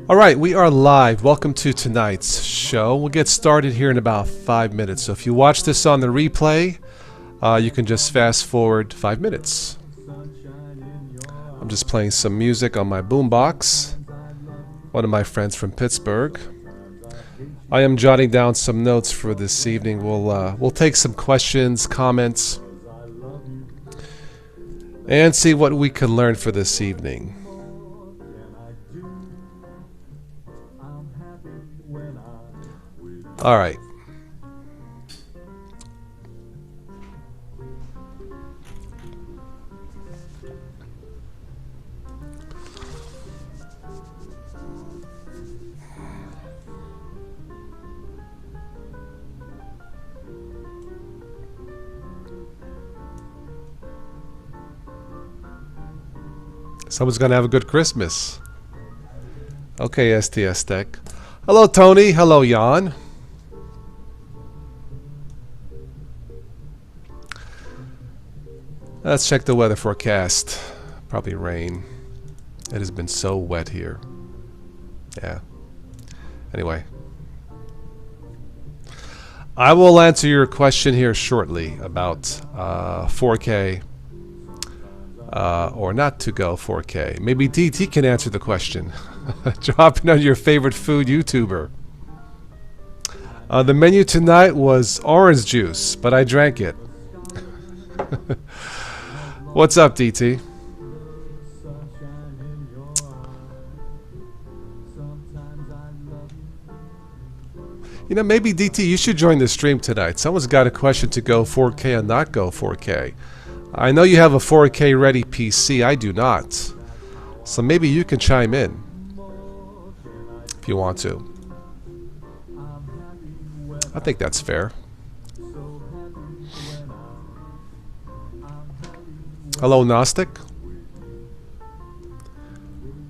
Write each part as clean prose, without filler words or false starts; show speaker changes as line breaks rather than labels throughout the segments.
All right, we are live. Welcome to tonight's show. We'll get started here in about 5 minutes. So if you watch this on the replay, you can just fast forward 5 minutes. I'm just playing some music on my boombox. One of my friends from Pittsburgh. I am jotting down some notes for this evening. We'll take some questions, comments, and see what we can learn for this evening. All right. Someone's gonna have a good Christmas. Okay, STS Tech. Hello, Tony. Hello, Jan. Let's check the weather forecast. Probably rain. It has been so wet here. Yeah. Anyway. I will answer your question here shortly about 4K or not to go 4K. Maybe DT can answer the question. Dropping on your favorite food YouTuber. The menu tonight was orange juice, but I drank it. What's up, DT? You know, maybe DT, you should join the stream tonight. Someone's got a question to go 4K and not go 4K. I know you have a 4K ready PC. I do not. So maybe you can chime in if you want to. I think that's fair. Hello, Gnostic.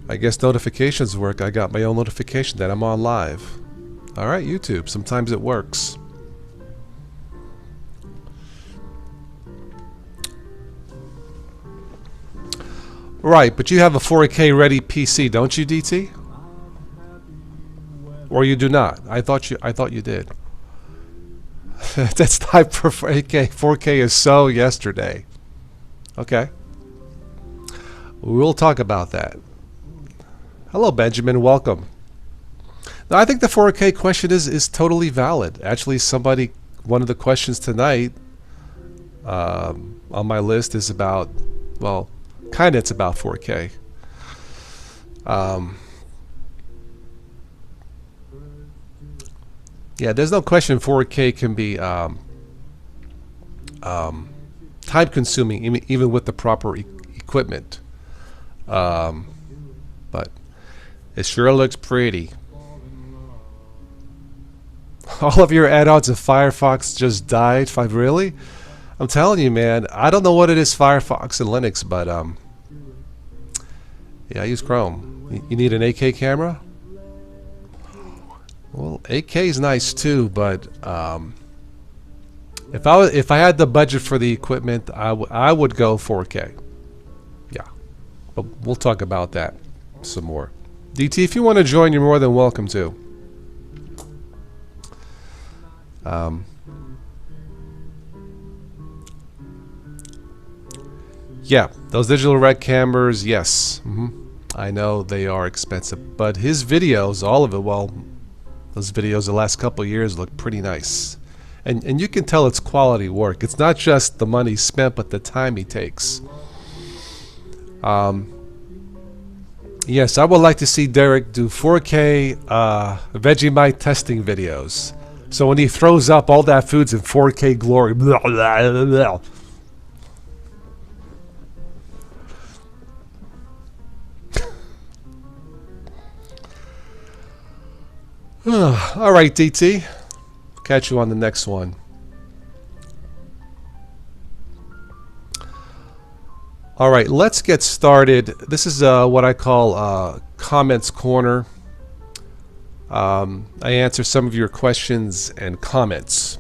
I guess notifications work. I got my own notification that I'm on live. Alright, YouTube. Sometimes it works. Right, but you have a 4K ready PC, don't you, DT? Or you do not? I thought you did. That's type for 4K. 4K is so yesterday. Okay. We'll talk about that. Hello, Benjamin. Welcome. Now, I think the 4K question is totally valid. Actually, one of the questions tonight on my list is about, well, kind of it's about 4K. Yeah, there's no question 4K can be time-consuming, even with the proper equipment. But it sure looks pretty. All of your add-ons of Firefox just died. Really? I'm telling you, man. I don't know what it is, Firefox and Linux, but yeah, I use Chrome. You need an 8K camera? Well, 8K is nice too, but if I had the budget for the equipment, I would go 4K. Yeah, but we'll talk about that some more. DT, if you want to join, you're more than welcome to. Yeah, those digital red cameras, yes. I know they are expensive, but his videos, all of it, well, those videos the last couple of years look pretty nice. And you can tell it's quality work. It's not just the money spent, but the time he takes. Yes, I would like to see Derek do 4K Vegemite testing videos. So when he throws up, all that food's in 4K glory. Blah, blah, blah, blah. All right, DT. Catch you on the next one. All right, let's get started. This is what I call Comments Corner. I answer some of your questions and comments.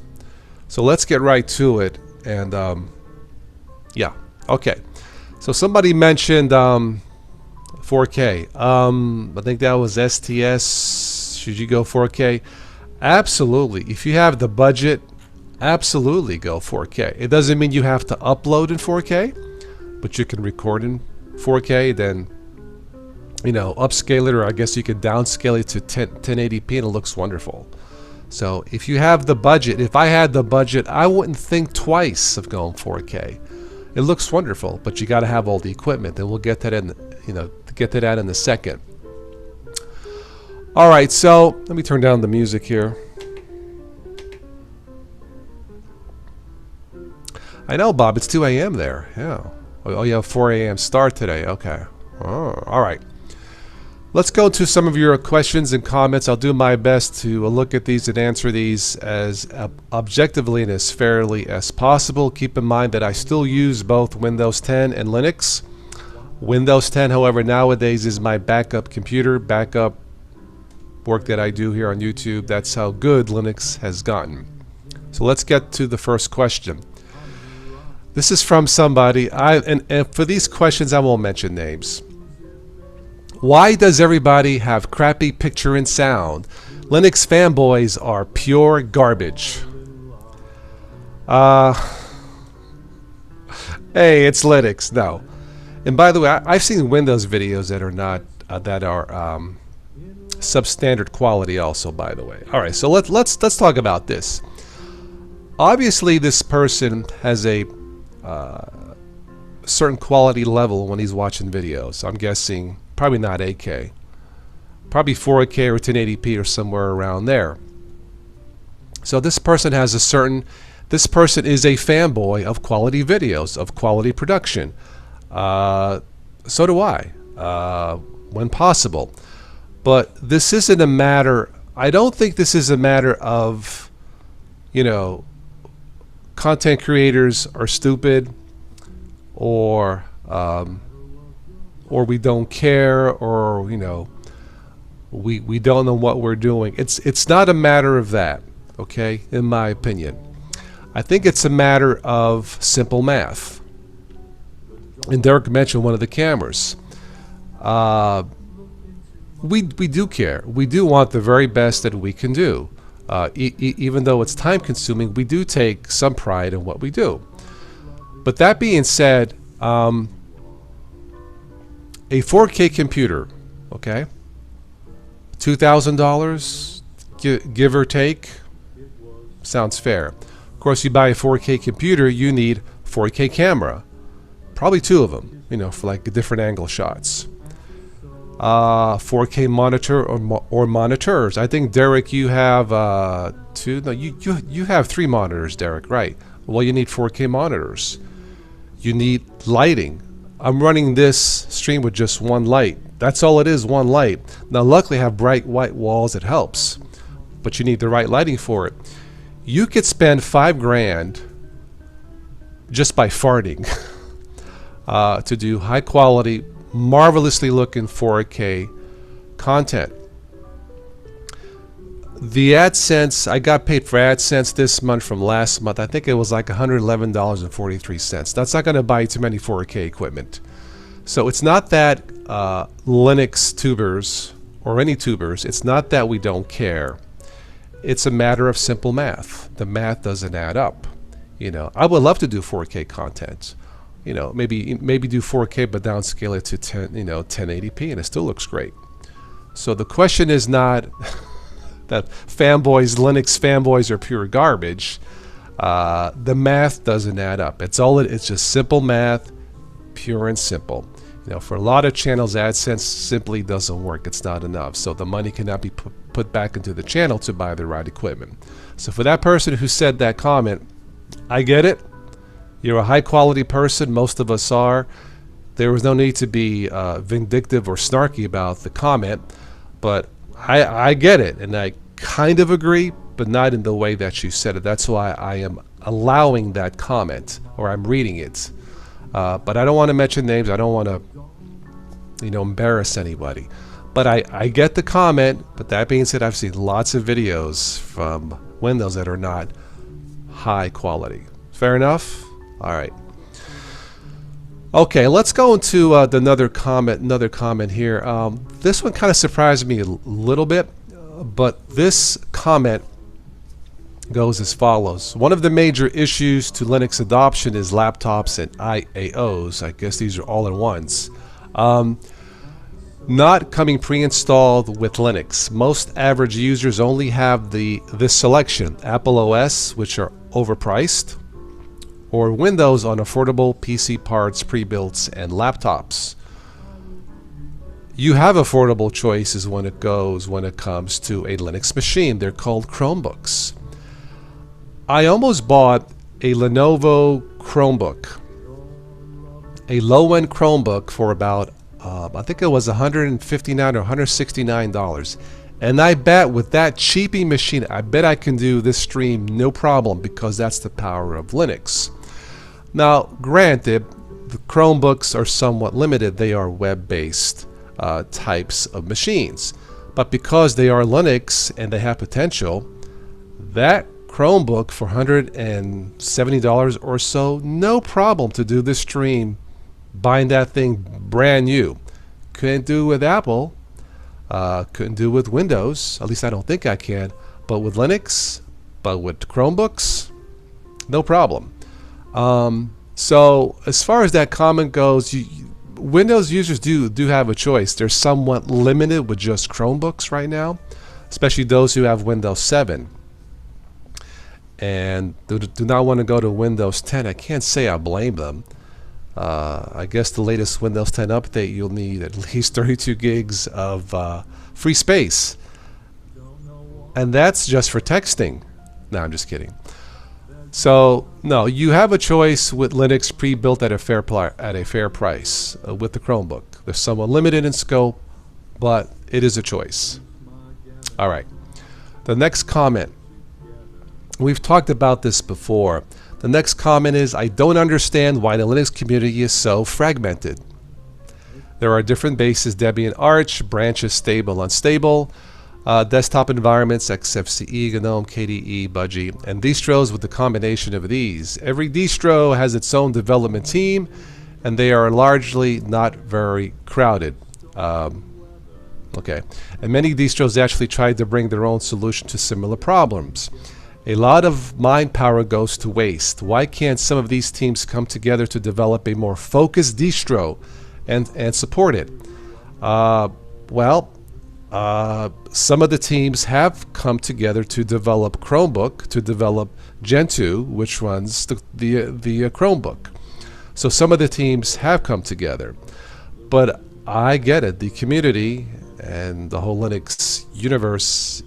So let's get right to it. And yeah, okay. So somebody mentioned 4K. I think that was STS. Should you go 4K? Absolutely. If you have the budget, absolutely go 4K. It doesn't mean you have to upload in 4K, but you can record in 4K, then upscale it, or I guess you could downscale it to 1080p and it looks wonderful. So if you have the budget, if I had the budget, I wouldn't think twice of going 4K. It looks wonderful, but you got to have all the equipment, and we'll get to that in a second. All right, so let me turn down the music here. I know, Bob, it's 2 a.m. there. Yeah. Oh, you have 4 a.m. start today. Okay. Oh, all right. Let's go to some of your questions and comments. I'll do my best to look at these and answer these as objectively and as fairly as possible. Keep in mind that I still use both Windows 10 and Linux. Windows 10, however, nowadays is my backup computer, backup work that I do here on YouTube. That's how good Linux has gotten. So let's get to the first question. This is from somebody, and for these questions I won't mention names. Why does everybody have crappy picture and sound? Linux fanboys are pure garbage. Hey, it's Linux. No. And by the way, I've seen Windows videos that are not substandard quality also, by the way. All right, so let's talk about this. Obviously, this person has a certain quality level when he's watching videos. I'm guessing probably not 8K, probably 4K or 1080p or somewhere around there. So this person is a fanboy of quality videos, of quality production. So do I, when possible. But this isn't a matter, I don't think this is a matter of, content creators are stupid, or we don't care, or we don't know what we're doing. It's not a matter of that, okay, in my opinion. I think it's a matter of simple math. And Derek mentioned one of the cameras. We do care. We do want the very best that we can do. Even though it's time consuming, we do take some pride in what we do. But that being said, a 4K computer, okay, $2,000, give or take, sounds fair. Of course, you buy a 4K computer, you need 4K camera, probably two of them, for like different angle shots. 4K monitor or monitors. I think, Derek, you have two. No, you have 3 monitors, Derek, right? Well, you need 4K monitors. You need lighting. I'm running this stream with just one light. That's all it is, one light. Now, luckily, I have bright white walls. It helps, but you need the right lighting for it. You could spend $5,000 just by farting to do high quality, marvelously looking 4K content. The AdSense, I got paid for AdSense this month from last month. I think it was like $111.43. That's not going to buy too many 4K equipment. So it's not that Linux tubers or any tubers, it's not that we don't care. It's a matter of simple math. The math doesn't add up. I would love to do 4K content. Maybe do 4K but downscale it to 1080p, and it still looks great. So the question is not that Linux fanboys are pure garbage. The math doesn't add up. It's just simple math, pure and simple. For a lot of channels, AdSense simply doesn't work. It's not enough. So the money cannot be put back into the channel to buy the right equipment. So for that person who said that comment, I get it. You're a high quality person. Most of us are. There was no need to be vindictive or snarky about the comment, but I get it, and I kind of agree, but not in the way that you said it. That's why I am allowing that comment, or I'm reading it. But I don't want to mention names. I don't want to, embarrass anybody. But I get the comment. But that being said, I've seen lots of videos from Windows that are not high quality. Fair enough? All right. Okay, let's go into another comment. Another comment here. This one kind of surprised me a little bit, but this comment goes as follows. One of the major issues to Linux adoption is laptops and IAOs. I guess these are all-in-ones. Not coming pre-installed with Linux. Most average users only have this selection: Apple OS, which are overpriced, or Windows on affordable PC parts, pre-builts, and laptops. You have affordable choices when it comes to a Linux machine. They're called Chromebooks. I almost bought a Lenovo Chromebook, a low-end Chromebook, for about I think it was $159 or $169. And I bet with that cheapy machine, I bet I can do this stream no problem, because that's the power of Linux. Now, granted, the Chromebooks are somewhat limited. They are web-based types of machines. But because they are Linux and they have potential, that Chromebook for $170 or so, no problem to do this stream, buying that thing brand new. Couldn't do with Apple, couldn't do with Windows, at least I don't think I can, but with Linux, but with Chromebooks, no problem. So as far as that comment goes, Windows users do have a choice. They're somewhat limited with just Chromebooks right now, especially those who have Windows 7 and do not want to go to Windows 10. I can't say I blame them. I guess the latest Windows 10 update, you'll need at least 32 gigs of free space, and that's just for texting. No, I'm just kidding. So no, you have a choice with Linux pre-built at a fair price with the Chromebook. They're somewhat limited in scope, but it is a choice. All right. The next comment. We've talked about this before. The next comment is, I don't understand why the Linux community is so fragmented. There are different bases: Debian, Arch, branches, stable, unstable, desktop environments, XFCE, GNOME, KDE, Budgie, and distros with the combination of these. Every distro has its own development team, and they are largely not very crowded. Okay, and many distros actually tried to bring their own solution to similar problems. A lot of mind power goes to waste. Why can't some of these teams come together to develop a more focused distro and support it? Some of the teams have come together to develop Chromebook, to develop Gentoo, which runs the Chromebook. So some of the teams have come together. But I get it. The community and the whole Linux universe,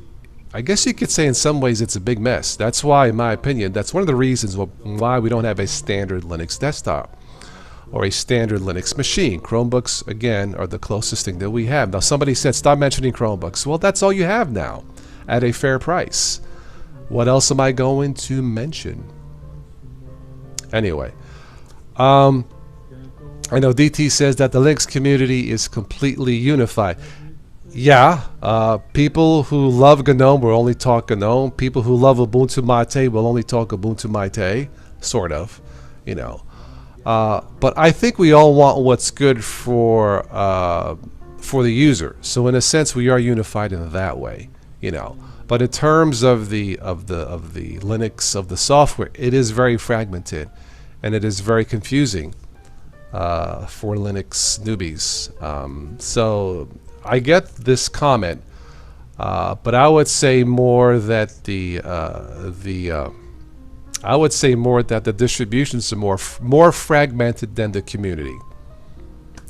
I guess you could say in some ways it's a big mess. That's why, in my opinion, that's one of the reasons why we don't have a standard Linux desktop or a standard Linux machine. Chromebooks, again, are the closest thing that we have. Now, somebody said, stop mentioning Chromebooks. Well, that's all you have now at a fair price. What else am I going to mention? Anyway, I know DT says that the Linux community is completely unified. Yeah, people who love GNOME will only talk GNOME. People who love Ubuntu Mate will only talk Ubuntu Mate, sort of, you know. But I think we all want what's good for the user. So in a sense, we are unified in that way, you know. But in terms of the Linux, of the software, it is very fragmented, and it is very confusing for Linux newbies. So I get this comment, but I would say more that the distributions are more fragmented than the community.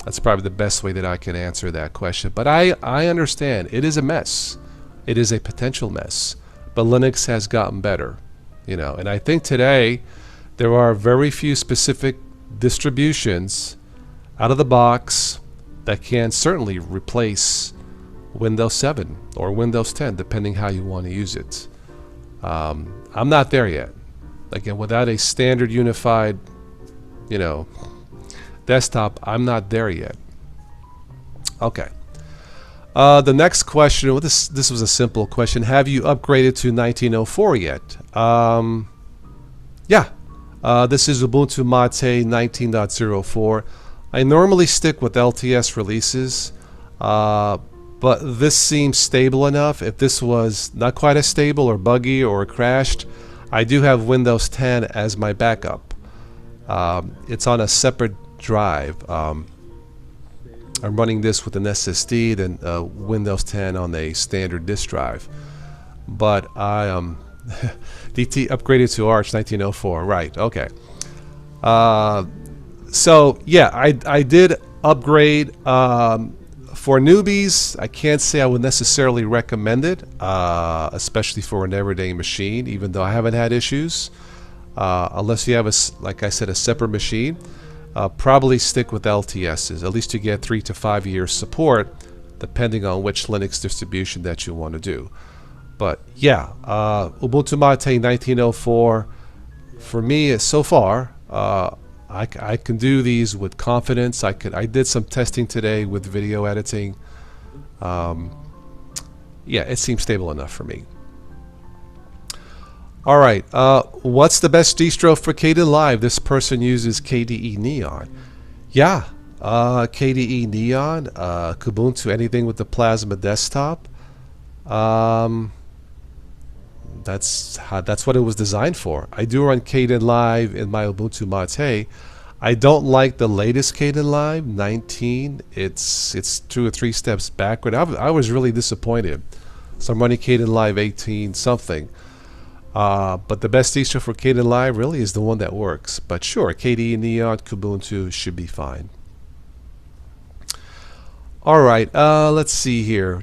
That's probably the best way that I can answer that question. But I understand it is a mess. It is a potential mess. But Linux has gotten better, you know. And I think today there are very few specific distributions out of the box that can certainly replace Windows 7 or Windows 10, depending how you want to use it. I'm not there yet. Again, without a standard unified, you know, desktop, I'm not there yet. Okay. The next question, well, this was a simple question. Have you upgraded to 1904 yet? Yeah, This is Ubuntu Mate 19.04. I normally stick with LTS releases, but this seems stable enough. If this was not quite as stable or buggy or crashed, I do have Windows 10 as my backup. It's on a separate drive. I'm running this with an SSD, then Windows 10 on a standard disk drive. But I DT upgraded to Arch 1904. Right. Okay. So yeah, I did upgrade. For newbies, I can't say I would necessarily recommend it, especially for an everyday machine, even though I haven't had issues. Unless you have, like I said, a separate machine, probably stick with LTSs. At least you get 3 to 5 years support, depending on which Linux distribution that you want to do. But yeah, Ubuntu Mate 1904, for me, so far, I can do these with confidence. I did some testing today with video editing. Yeah, it seems stable enough for me. All right, what's the best distro for Kdenlive? This person uses KDE Neon. Yeah, KDE Neon, Kubuntu, anything with the Plasma desktop. That's what it was designed for. I do run Kdenlive in my Ubuntu Mate. I don't like the latest Kdenlive 19. It's 2 or 3 steps backward. I was really disappointed. So I'm running Kdenlive 18 something. But the best distro for Kdenlive really is the one that works. But sure, KDE Neon, Kubuntu should be fine. Alright, let's see here.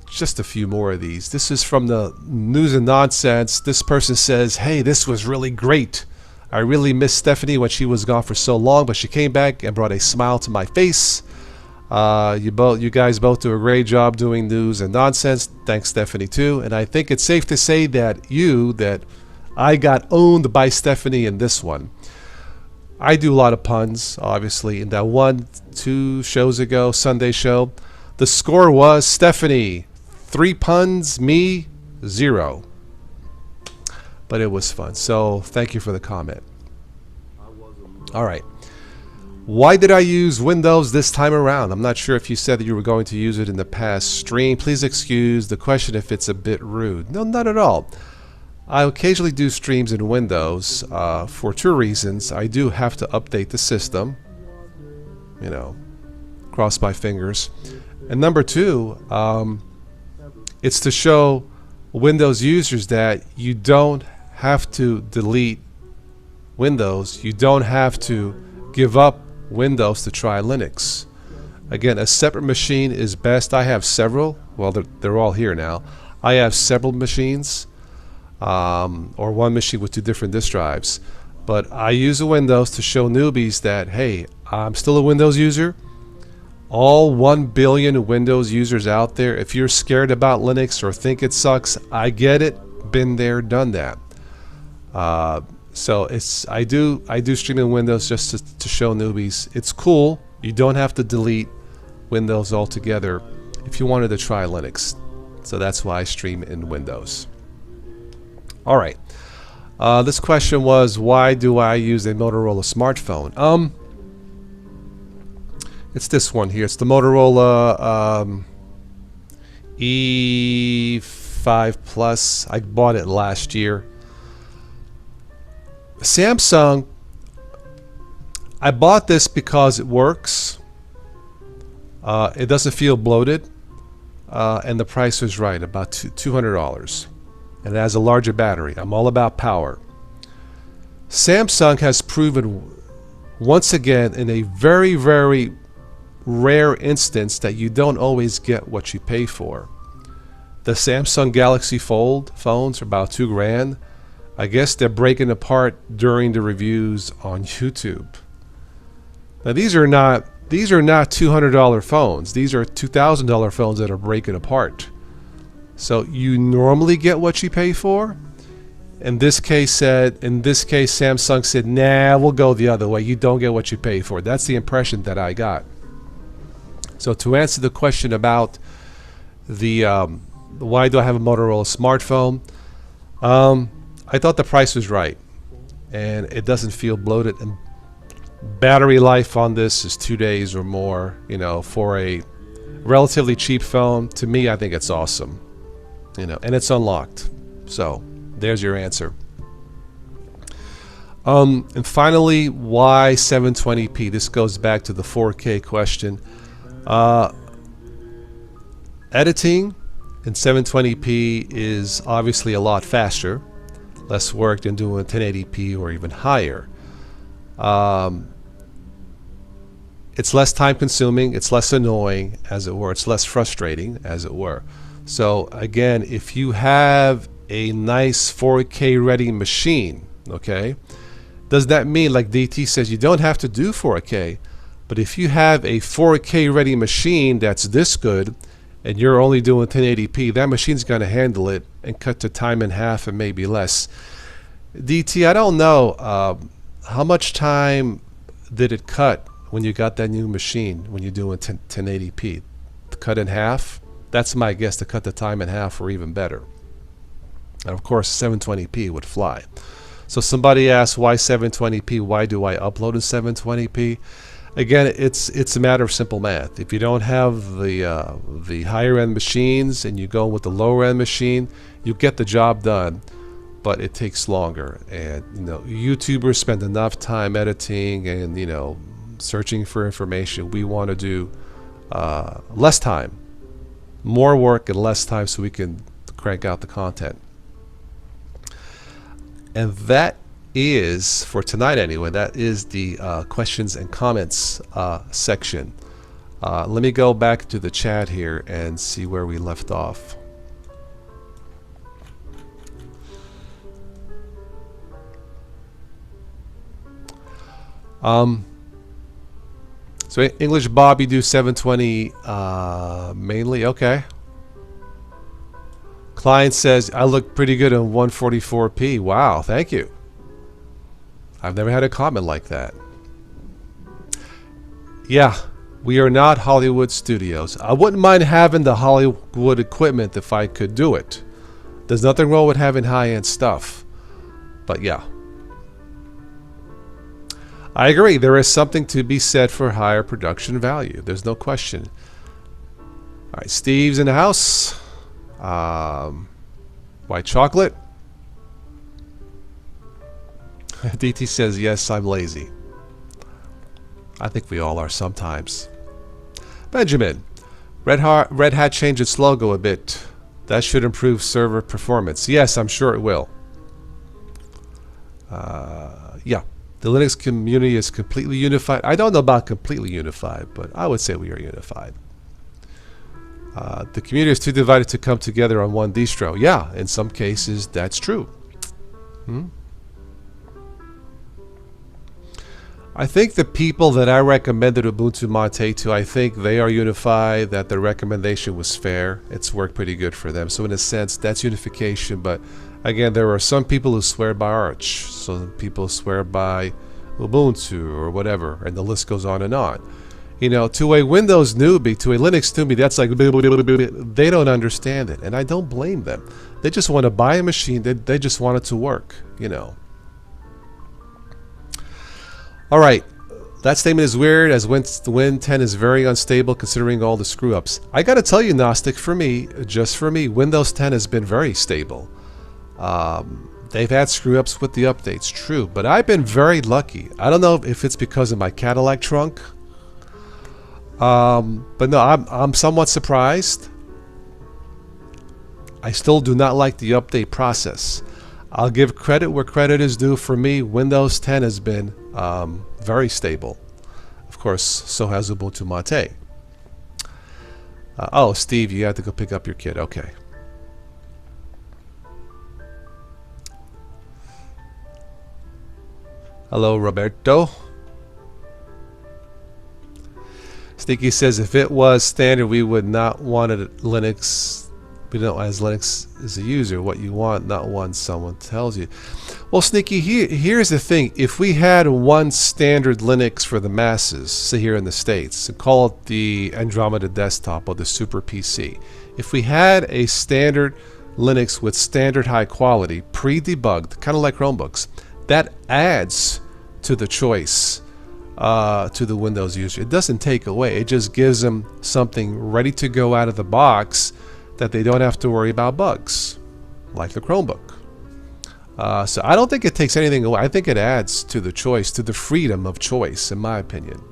Just a few more of these. This is from the News and Nonsense. This person says, hey, this was really great. I really missed Stephanie when she was gone for so long, but she came back and brought a smile to my face. You guys both do a great job doing News and Nonsense. Thanks, Stephanie, too. And I think it's safe to say that I got owned by Stephanie in this one. I do a lot of puns, obviously. In that 1-2 shows ago, Sunday show, the score was Stephanie 3 puns, me 0. But it was fun. So thank you for the comment. All right. Why did I use Windows this time around? I'm not sure if you said that you were going to use it in the past stream. Please excuse the question if it's a bit rude. No, not at all. I occasionally do streams in Windows for 2 reasons. I do have to update the system, you know, cross my fingers. And number 2, it's to show Windows users that you don't have to delete Windows. You don't have to give up Windows to try Linux. Again, a separate machine is best. I have several. Well, they're all here now. I have several machines. Or one machine with 2 different disk drives. But I use a Windows to show newbies that, hey, I'm still a Windows user. All 1 billion Windows users out there, if you're scared about Linux or think it sucks, I get it. Been there, done that. So I do stream in Windows just to show newbies. It's cool. You don't have to delete Windows altogether if you wanted to try Linux. So that's why I stream in Windows. All right. This question was, why do I use a Motorola smartphone? It's this one here. It's the Motorola E5 Plus. I bought it last year. Samsung, I bought this because it works. It doesn't feel bloated. And the price was right, about $200. And it has a larger battery. I'm all about power. Samsung has proven once again in a very, very rare instance that you don't always get what you pay for. The Samsung Galaxy Fold phones are about $2 grand. I guess they're breaking apart during the reviews on YouTube. Now these are not $200 phones. These are $2,000 phones that are breaking apart. So you normally get what you pay for. In this case, Samsung said, nah, we'll go the other way. You don't get what you pay for. That's the impression that I got. So to answer the question about the why do I have a Motorola smartphone, I thought the price was right. and it doesn't feel bloated. And battery life on this is 2 days or more. You know, for a relatively cheap phone, to me, I think it's awesome. You know, and it's unlocked. So there's your answer. And finally, why 720p? This goes back to the 4K question. Editing in 720p is obviously a lot faster, less work than doing 1080p or even higher. It's less time consuming, it's less annoying, as it were, it's less frustrating, as it were. So again, if you have a nice 4K ready machine, okay, does that mean, like DT says, you don't have to do 4K, but if you have a 4K ready machine that's this good and you're only doing 1080p, that machine's going to handle it and cut the time in half and maybe less. DT, I don't know, how much time did it cut when you got that new machine when you're doing 1080p? Cut in half? That's my guess, to cut the time in half or even better. And of course 720p would fly. So somebody asked, why 720p? Why do I upload in 720p? Again, it's a matter of simple math. If you don't have the higher end machines and you go with the lower end machine, you get the job done, but it takes longer. And you know, YouTubers spend enough time editing and, you know, searching for information. We want to do less time, more work and less time, so we can crank out the content. And that is, for tonight anyway, that is the questions and comments section. Let me go back to the chat here and see where we left off. So English Bob, you do 720 mainly, okay. Client says, I look pretty good on 144p. Wow, thank you. I've never had a comment like that. Yeah, we are not Hollywood studios. I wouldn't mind having the Hollywood equipment if I could do it. There's nothing wrong with having high-end stuff. But yeah. I agree. There is something to be said for higher production value. There's no question. All right, Steve's in the house. White chocolate. DT says, yes, I'm lazy. I think we all are sometimes. Benjamin, Red Hat changed its logo a bit. That should improve server performance. Yes, I'm sure it will. Yeah, the Linux community is completely unified. I don't know about completely unified, but I would say we are unified. The community is too divided to come together on one distro. Yeah, in some cases that's true. I think the people that I recommended Ubuntu Mate to, I think they are unified, that the recommendation was fair. It's worked pretty good for them. So in a sense, that's unification. But again, there are some people who swear by Arch. Some people swear by Ubuntu or whatever. And the list goes on and on. You know, to a Windows newbie, to a Linux newbie, that's like, they don't understand it. And I don't blame them. They just want to buy a machine. They just want it to work, you know. All right, that statement is weird, as Win 10 is very unstable considering all the screw-ups. I got to tell you, Gnostic, for me, just for me, Windows 10 has been very stable. They've had screw-ups with the updates, true, but I've been very lucky. I don't know if it's because of my Cadillac trunk, but no, I'm somewhat surprised. I still do not like the update process. I'll give credit where credit is due. For me, Windows 10 has been very stable. Of course, so has Ubuntu Mate. Oh, Steve, you have to go pick up your kid. Okay. Hello, Roberto. Sneaky says, if it was standard, we would not want it Linux. We don't, as Linux is a user, what you want, not one someone tells you. Well, Sneaky, here's the thing. If we had one standard Linux for the masses, say here in the States, and call it the Andromeda desktop or the Super PC, if we had a standard Linux with standard high quality, pre-debugged, kind of like Chromebooks, that adds to the choice to the Windows user. It doesn't take away. It just gives them something ready to go out of the box that they don't have to worry about bugs, like the Chromebook. So I don't think it takes anything away. I think it adds to the choice, to the freedom of choice, in my opinion.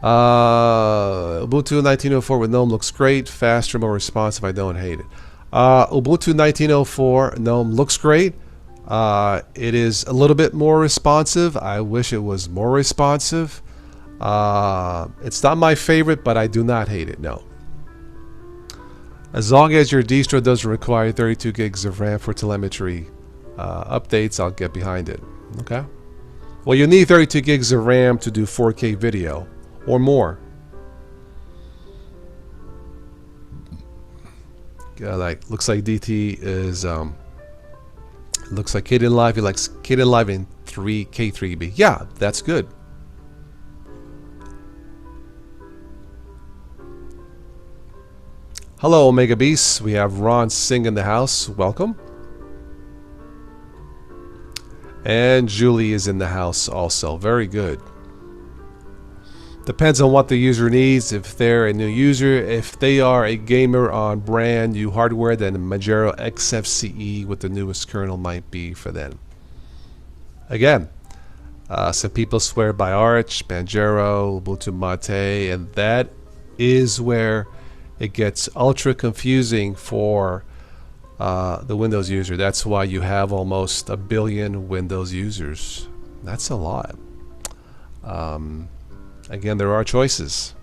Ubuntu 1904 with GNOME looks great, faster, more responsive. I don't hate it. Ubuntu 1904 GNOME looks great. It is a little bit more responsive. I wish it was more responsive. It's not my favorite, but I do not hate it, no. As long as your distro doesn't require 32 gigs of RAM for telemetry updates, I'll get behind it. Okay? Well, you need 32 gigs of RAM to do 4K video or more. Looks like DT is looks like Kid in Live. He likes Kid in Live in 3K3B. Yeah, that's good. Hello, Omega Beasts. We have Ron Singh in the house. Welcome. And Julie is in the house also. Very good. Depends on what the user needs. If they're a new user, if they are a gamer on brand new hardware, then Manjaro XFCE with the newest kernel might be for them. Again, some people swear by Arch, Manjaro, Ubuntu Mate, and that is where it gets ultra confusing for the Windows user. That's why you have almost 1 billion Windows users. That's a lot. Again, there are choices.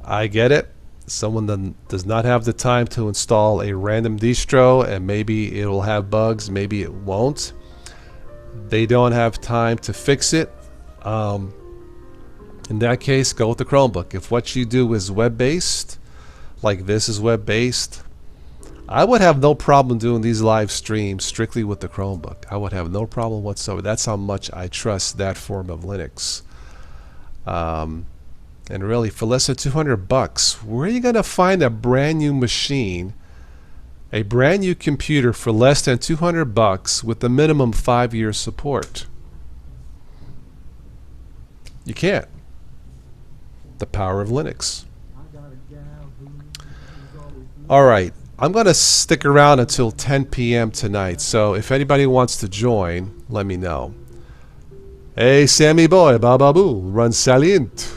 I get it. Someone does not have the time to install a random distro, and maybe it will have bugs, maybe it won't. They don't have time to fix it. In that case, go with the Chromebook. If what you do is web-based, like this is web-based, I would have no problem doing these live streams strictly with the Chromebook. I would have no problem whatsoever. That's how much I trust that form of Linux. And really, for less than $200, where are you going to find a brand new machine, a brand new computer for less than $200 with a minimum 5-year support? You can't. The power of Linux. All right, I'm going to stick around until 10 p.m. tonight, so if anybody wants to join, let me know. Hey, Sammy boy, Bababoo, run salient.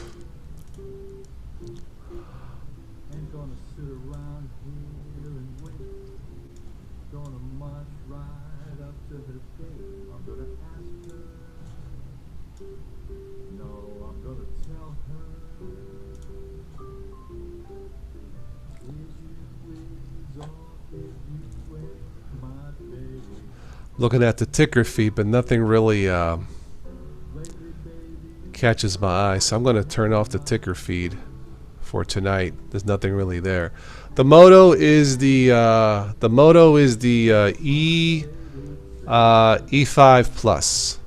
Looking at the ticker feed, but nothing really catches my eye, so I'm going to turn off the ticker feed for tonight. There's nothing really there. The Moto is the E5 Plus.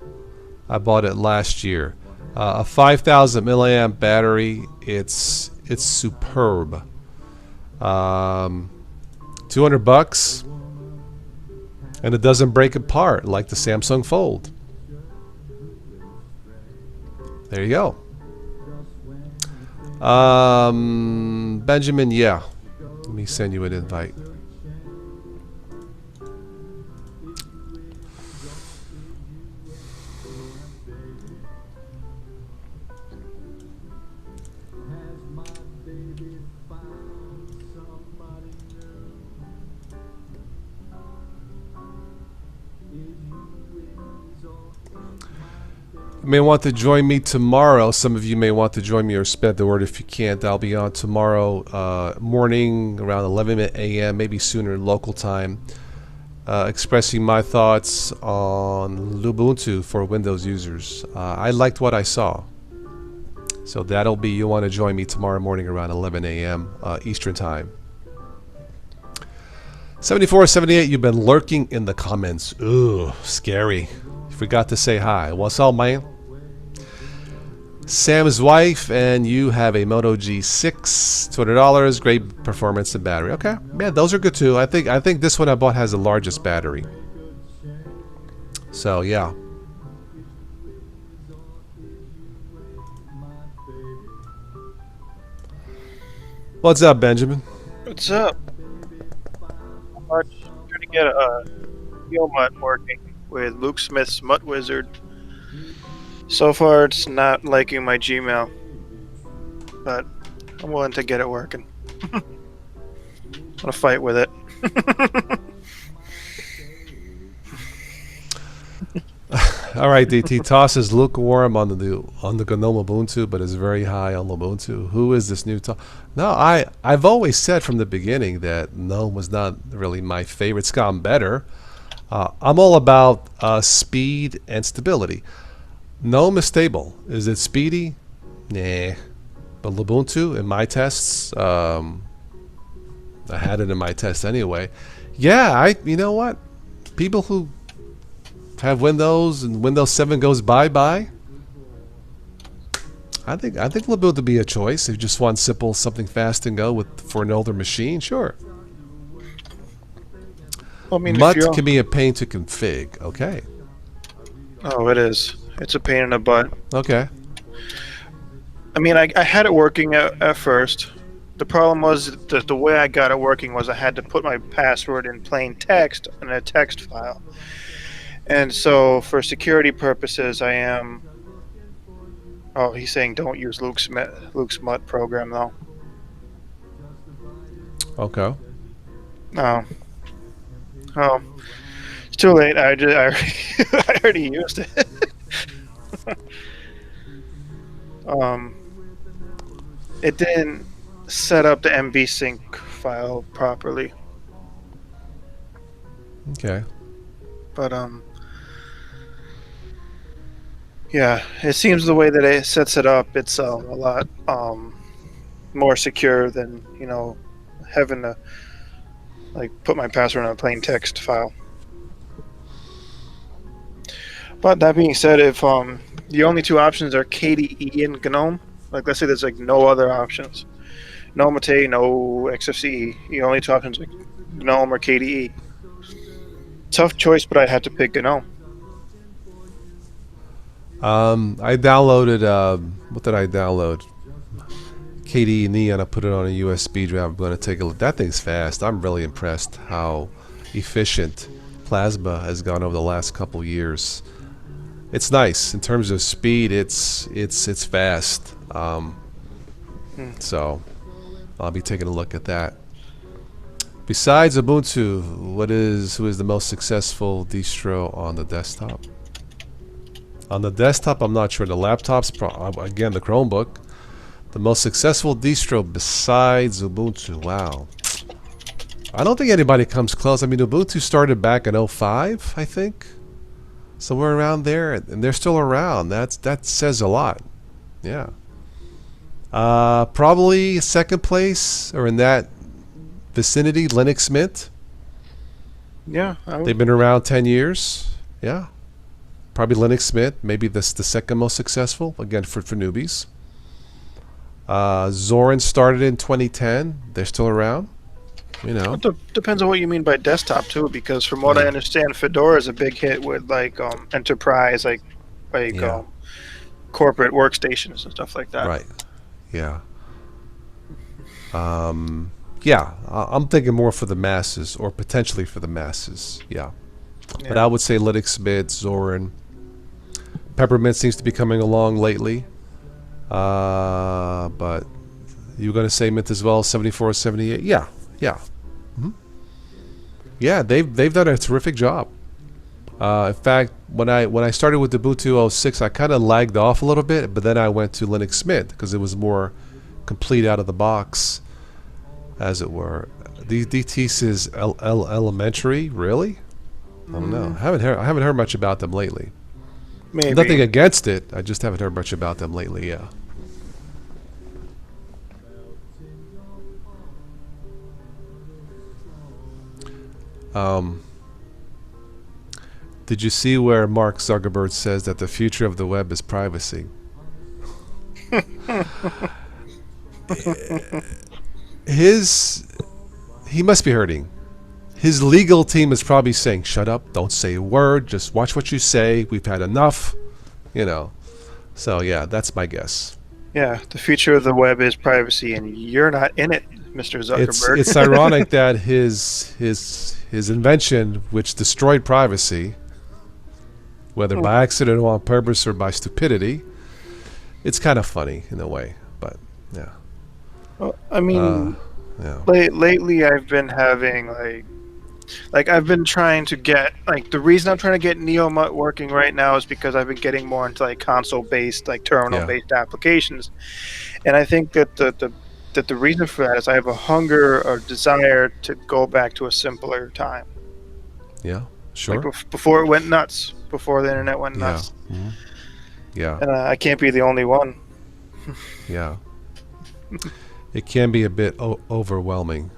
I bought it last year. A 5,000 milliamp battery. It's superb. $200, and it doesn't break apart like the Samsung Fold. There you go. Benjamin, yeah. Let me send you an invite. You may want to join me tomorrow. Some of you may want to join me or spread the word if you can't. I'll be on tomorrow morning around 11 a.m., maybe sooner local time, expressing my thoughts on Ubuntu for Windows users. I liked what I saw. So that'll be, you want to join me tomorrow morning around 11 a.m. Eastern time. 7478, you've been lurking in the comments. Ooh, scary. Forgot to say hi. What's up, man? Sam's wife, and you have a Moto G6, $200, great performance and battery. Okay, yeah, those are good too. I think this one I bought has the largest battery. So yeah. What's up, Benjamin?
What's up? Much trying to get a Steel Mutt working with Luke Smith's Mutt Wizard. So far, it's not liking my Gmail, but I'm willing to get it working. I'm gonna fight with it.
All right, DT. TOS is lukewarm on the GNOME Ubuntu, but is very high on Ubuntu. Who is this new TOS? No, I've always said from the beginning that GNOME was not really my favorite. It's gotten better. I'm all about speed and stability. GNOME is stable. Is it speedy? Nah. But Ubuntu in my tests, I had it in my test anyway. Yeah, you know what? People who have Windows and Windows 7 goes bye-bye. I think Ubuntu would be a choice if you just want simple something fast and go for an older machine. Sure.
I mean,
Mutt can be a pain to config. Okay.
Oh, it is. It's a pain in the butt.
Okay.
I mean, I had it working at first. The problem was that the way I got it working was I had to put my password in plain text in a text file. And so, for security purposes, I am. Oh, he's saying don't use Luke's Mutt program though.
Okay.
No. Oh, it's too late. I already used it. It didn't set up the MB sync file properly.
Okay.
But yeah, it seems the way that it sets it up, it's a lot more secure than having to put my password in a plain text file. But that being said, if the only two options are KDE and GNOME, let's say there's no other options, no Mate, no XFCE, the only two options are GNOME or KDE. Tough choice, but I had to pick GNOME.
I downloaded what did I download? KDE Neon. I put it on a USB drive. I'm going to take a look. That thing's fast. I'm really impressed how efficient Plasma has gone over the last couple years. It's nice in terms of speed. It's fast. So I'll be taking a look at that. Besides Ubuntu, who is the most successful distro on the desktop? On the desktop, I'm not sure. The laptops, again, the Chromebook. The most successful distro besides Ubuntu. Wow. I don't think anybody comes close. I mean, Ubuntu started back in 05, I think. Somewhere around there. And they're still around. That says a lot. Yeah. Probably second place, or in that vicinity, Linux Mint.
Yeah.
They've been around 10 years. Yeah. Probably Linux Mint, maybe the second most successful, again, for newbies. Zorin started in 2010. They're still around.
It depends on what you mean by desktop, too, because from what I understand, Fedora is a big hit with, enterprise, corporate workstations and stuff like that.
Right. Yeah. Yeah, I'm thinking more for the masses, or potentially for the masses. Yeah. But I would say Linux Mint, Zorin. Peppermint seems to be coming along lately. But you were going to say Mint as well, 74, 78? Yeah. Yeah, they've done a terrific job. In fact, when I started with Ubuntu 06, I kind of lagged off a little bit, but then I went to Linux Mint because it was more complete out of the box, as it were. DT says elementary, really? I don't know. I haven't heard much about them lately.
Maybe.
Nothing against it. I just haven't heard much about them lately. Yeah. Did you see where Mark Zuckerberg says that the future of the web is privacy? He must be hurting. His legal team is probably saying, "Shut up! Don't say a word. Just watch what you say. We've had enough." So yeah, that's my guess.
Yeah, the future of the web is privacy, and you're not in it, Mr. Zuckerberg.
It's ironic that his invention, which destroyed privacy, whether by accident or on purpose or by stupidity, it's kind of funny in a way. But yeah.
Well, I mean,
Yeah.
lately I've been having like I've been trying to get the reason I'm trying to get NeoMut working right now is because I've been getting more into console based, terminal based applications, and I think that the reason for that is I have a hunger or desire to go back to a simpler time.
Yeah. Sure.
Before it went nuts, before the internet went nuts.
Yeah. Mm-hmm. Yeah.
And I can't be the only one.
Yeah. It can be a bit overwhelming.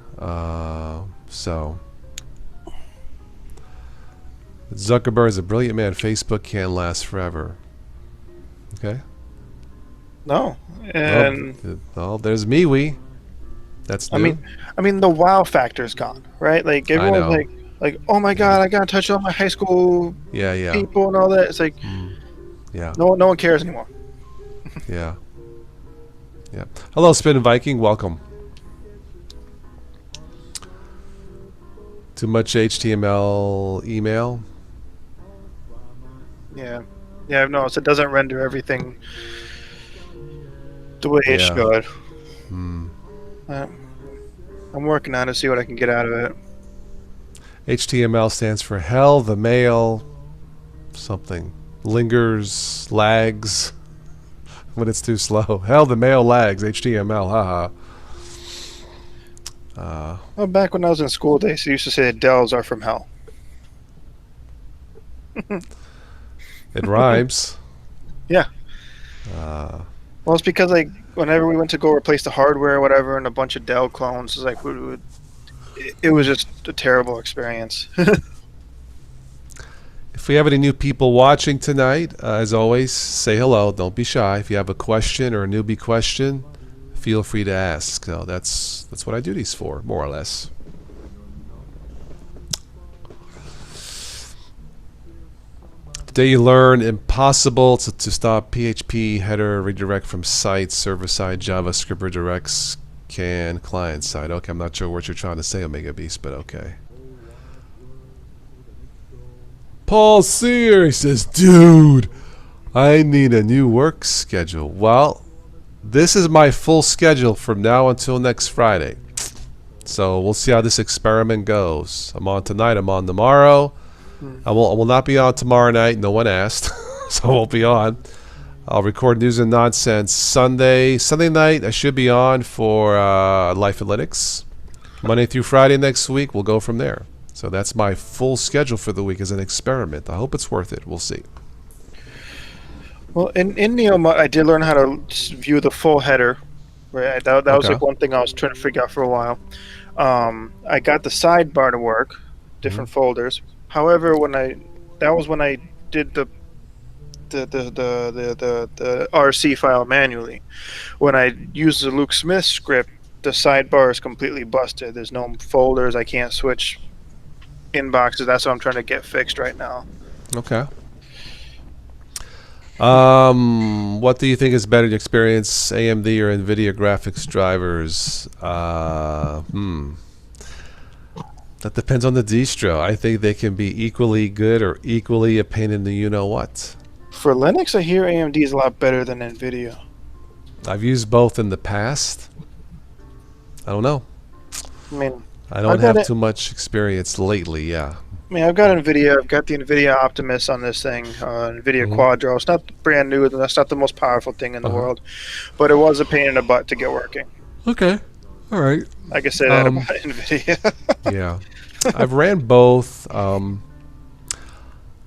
So Zuckerberg is a brilliant man. Facebook can't last forever. Okay.
No. And
well, there's MeWe. That's new.
I mean the wow factor is gone, right? Everyone's like, oh my god, I gotta touch all my high school people and all that. It's
yeah.
No one cares anymore.
Yeah. Yeah. Hello, Spin Viking. Welcome. Too much HTML email.
Yeah. Yeah, I've noticed it doesn't render everything the way it should. I'm working on it to see what I can get out of it.
HTML stands for hell, the mail, something. Lingers, lags when it's too slow. Hell, the mail lags, HTML, haha.
Well, back when I was in school days, they used to say that Dells are from hell.
It rhymes.
Yeah. Well, it's because whenever we went to go replace the hardware or whatever, and a bunch of Dell clones, it was just a terrible experience.
If we have any new people watching tonight, as always, say hello. Don't be shy. If you have a question or a newbie question, feel free to ask. So that's what I do these for, more or less. Today you learn impossible to stop PHP header redirect from site, server-side JavaScript redirects can client-side. Okay, I'm not sure what you're trying to say, Omega Beast, but okay. Paul Sear, he says, dude, I need a new work schedule. Well, this is my full schedule from now until next Friday. So we'll see how this experiment goes. I'm on tonight, I'm on tomorrow. I will not be on tomorrow night. No one asked, so I won't be on. I'll record News and Nonsense Sunday night. I should be on for Life in Linux. Monday through Friday next week. We'll go from there. So that's my full schedule for the week as an experiment. I hope it's worth it. We'll see.
Well, in NeoMut, I did learn how to view the full header. Right, that was one thing I was trying to figure out for a while. I got the sidebar to work, different folders. However, when I did the RC file manually. When I use the Luke Smith script, the sidebar is completely busted. There's no folders. I can't switch inboxes. That's what I'm trying to get fixed right now.
Okay. What do you think is better to experience, AMD or Nvidia graphics drivers? That depends on the distro. I think they can be equally good or equally a pain in the you-know-what.
For Linux, I hear AMD is a lot better than Nvidia.
I've used both in the past. I don't know.
I mean,
I don't have too much experience lately, yeah.
I mean, I've got Nvidia. I've got the Nvidia Optimus on this thing, Nvidia Quadro. It's not brand new. That's not the most powerful thing in the world. But it was a pain in the butt to get working.
Okay. All right.
I can say that about Nvidia.
Yeah. I've ran both. I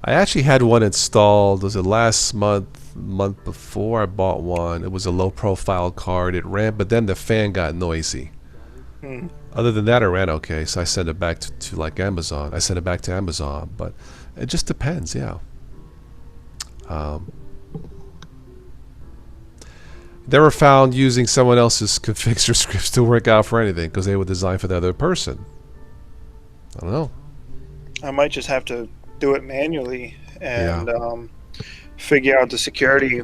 actually had one installed. Was it last month before I bought one? It was a low-profile card. It ran, but then the fan got noisy. Other than that, it ran okay. So I sent it back to like Amazon. I sent it back to Amazon, but it just depends. Yeah. Never found using someone else's configs or scripts to work out for anything because they were designed for the other person. I don't know.
I might just have to do it manually and
Yeah.
figure out the security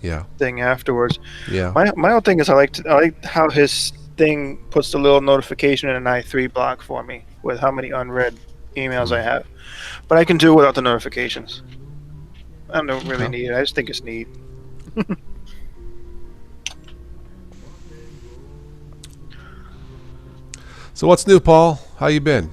Yeah.
thing afterwards.
Yeah.
My whole thing is I like how his thing puts the little notification in an i3 block for me with how many unread emails I have. But I can do it without the notifications. I don't really
Okay.
need it. I just think it's neat.
So what's new, Paul? How you been?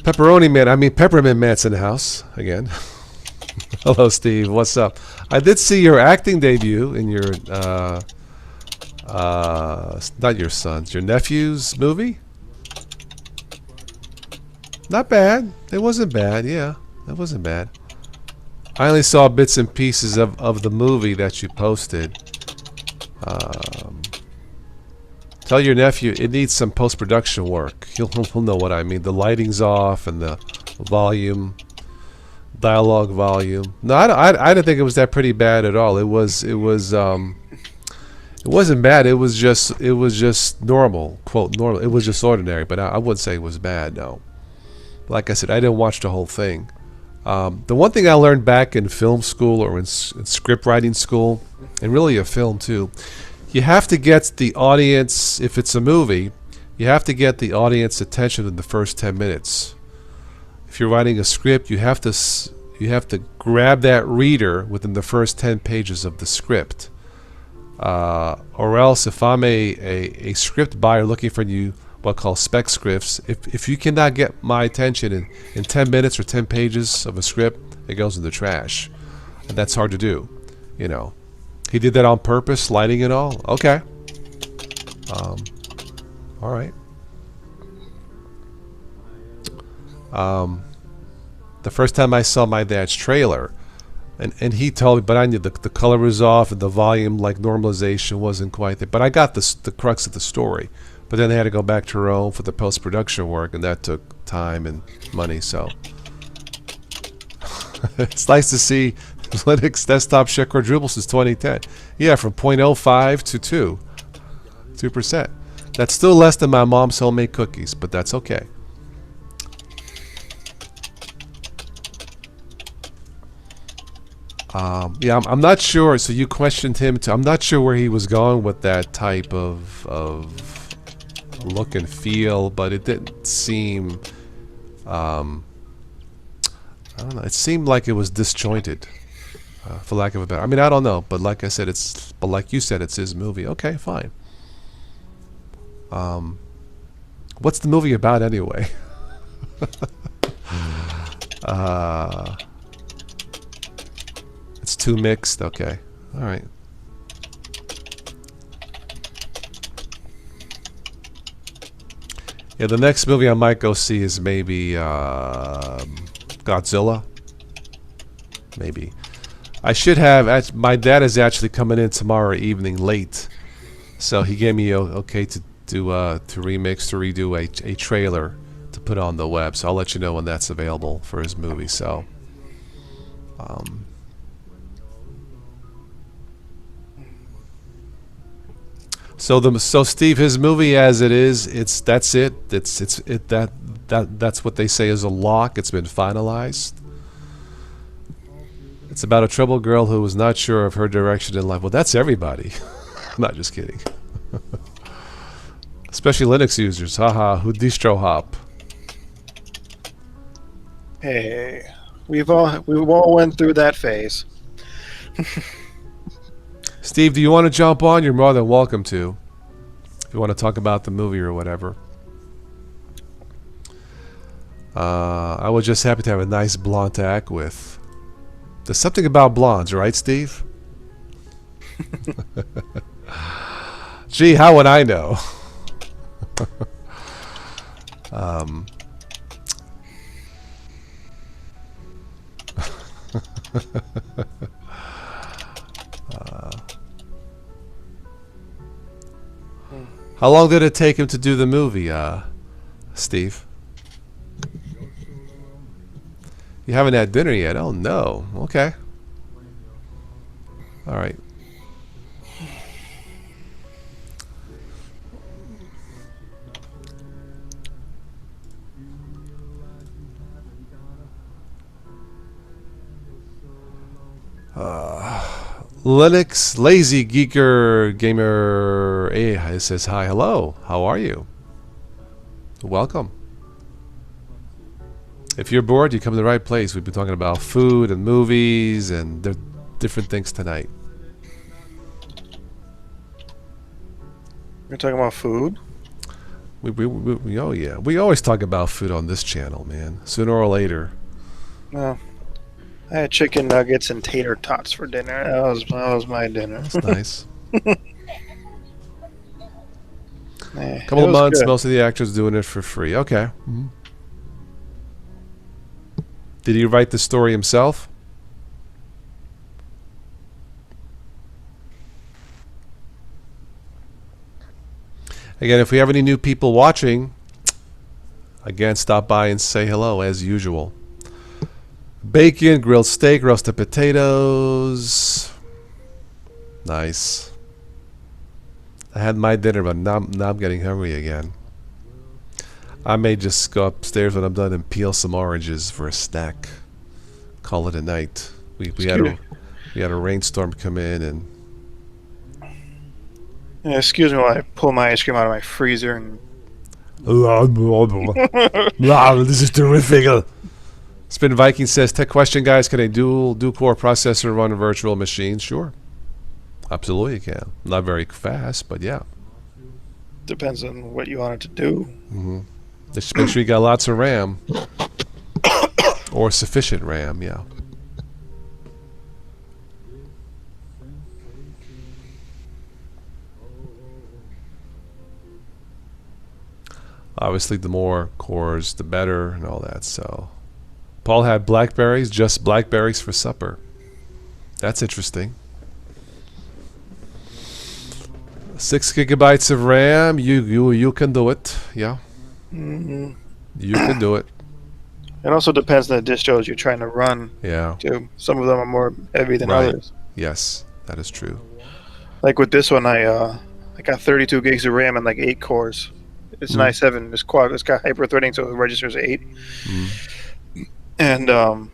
Peppermint Man's in the house again. Hello, Steve. What's up? I did see your acting debut in your not your son's, your nephew's movie. Not bad. It wasn't bad. Yeah, it wasn't bad. I only saw bits and pieces of the movie that you posted. Tell your nephew it needs some post-production work. He'll know what I mean. The lighting's off and the volume, dialogue volume. No, I didn't think it was that pretty bad at all. It wasn't bad. It was just normal, quote normal. It was just ordinary, but I wouldn't say it was bad. No, like I said, I didn't watch the whole thing. The one thing I learned back in film school or in script writing school, and really a film too, you have to get the audience, if it's a movie, you have to get the audience attention in the first 10 minutes. If you're writing a script, you have to grab that reader within the first 10 pages of the script. Or else if I'm a script buyer looking for you, what I call spec scripts, if you cannot get my attention in 10 minutes or 10 pages of a script, it goes in the trash. And that's hard to do, you know. He did that on purpose, lighting and all. Okay. All right. The first time I saw my dad's trailer, and he told me, but I knew the color was off and the volume, like normalization, wasn't quite there. But I got the crux of the story. But then they had to go back to Rome for the post-production work, and that took time and money. So it's nice to see Linux desktop share quadruple since 2010. Yeah, from 0.05 to 2%. That's still less than my mom's homemade cookies, but that's okay. Yeah, I'm not sure. So you questioned him too. I'm not sure where he was going with that type of look and feel, but it didn't seem. I don't know. It seemed like it was disjointed, for lack of a better. I mean, I don't know, but like I said, but like you said, it's his movie. Okay, fine. What's the movie about anyway? It's too mixed. Okay, all right. Yeah, the next movie I might go see is maybe Godzilla. Maybe. I should have. My dad is actually coming in tomorrow evening late, so he gave me okay to redo a trailer to put on the web. So I'll let you know when that's available for his movie. So. So Steve, his movie as it is, that's what they say is a lock. It's been finalized. It's about a troubled girl who was not sure of her direction in life. Well, that's everybody. I'm not just kidding. Especially Linux users. Haha, who distro hop.
Hey, we've all went through that phase.
Steve, do you want to jump on? You're more than welcome to. If you want to talk about the movie or whatever. I was just happy to have a nice blonde to act with. There's something about blondes, right, Steve? Gee, how would I know? How long did it take him to do the movie, Steve? You haven't had dinner yet? Oh no. Okay. All right. Linux Lazy Geeker Gamer A says hi, hello. How are you? Welcome. If you're bored, you come to the right place. We've been talking about food and movies and different things tonight.
You're talking about food?
Oh yeah, we always talk about food on this channel, man. Sooner or later.
No. I had chicken nuggets and tater tots for dinner. That was my dinner.
That's nice.
A
Couple of months, most of the actors doing it for free. Okay. Mm-hmm. Did he write the story himself? Again, if we have any new people watching, again, stop by and say hello as usual. Bacon, grilled steak, roasted potatoes. Nice. I had my dinner, but now I'm getting hungry again. I may just go upstairs when I'm done and peel some oranges for a snack. Call it a night. We had a rainstorm come in and.
Yeah, excuse me while I pull my ice cream out of my freezer and.
This is terrific. Spin Viking says, tech question, guys. Can a dual core processor run a virtual machine? Sure. Absolutely you can. Not very fast, but yeah.
Depends on what you want it to do.
Mm-hmm. Just make sure you got lots of RAM. Or sufficient RAM, yeah. Obviously, the more cores, the better, and all that, so... Paul had blackberries, just blackberries for supper. That's interesting. 6 gigabytes of RAM. You can do it. Yeah.
Mm-hmm.
You can do it.
It also depends on the distros you're trying to run.
Yeah.
Too. Some of them are more heavy than
Right.
others.
Yes, that is true.
Like with this one, I got 32 gigs of RAM and like 8 cores. It's an i7. It's quad. It's got hyper-threading, so it registers 8. And the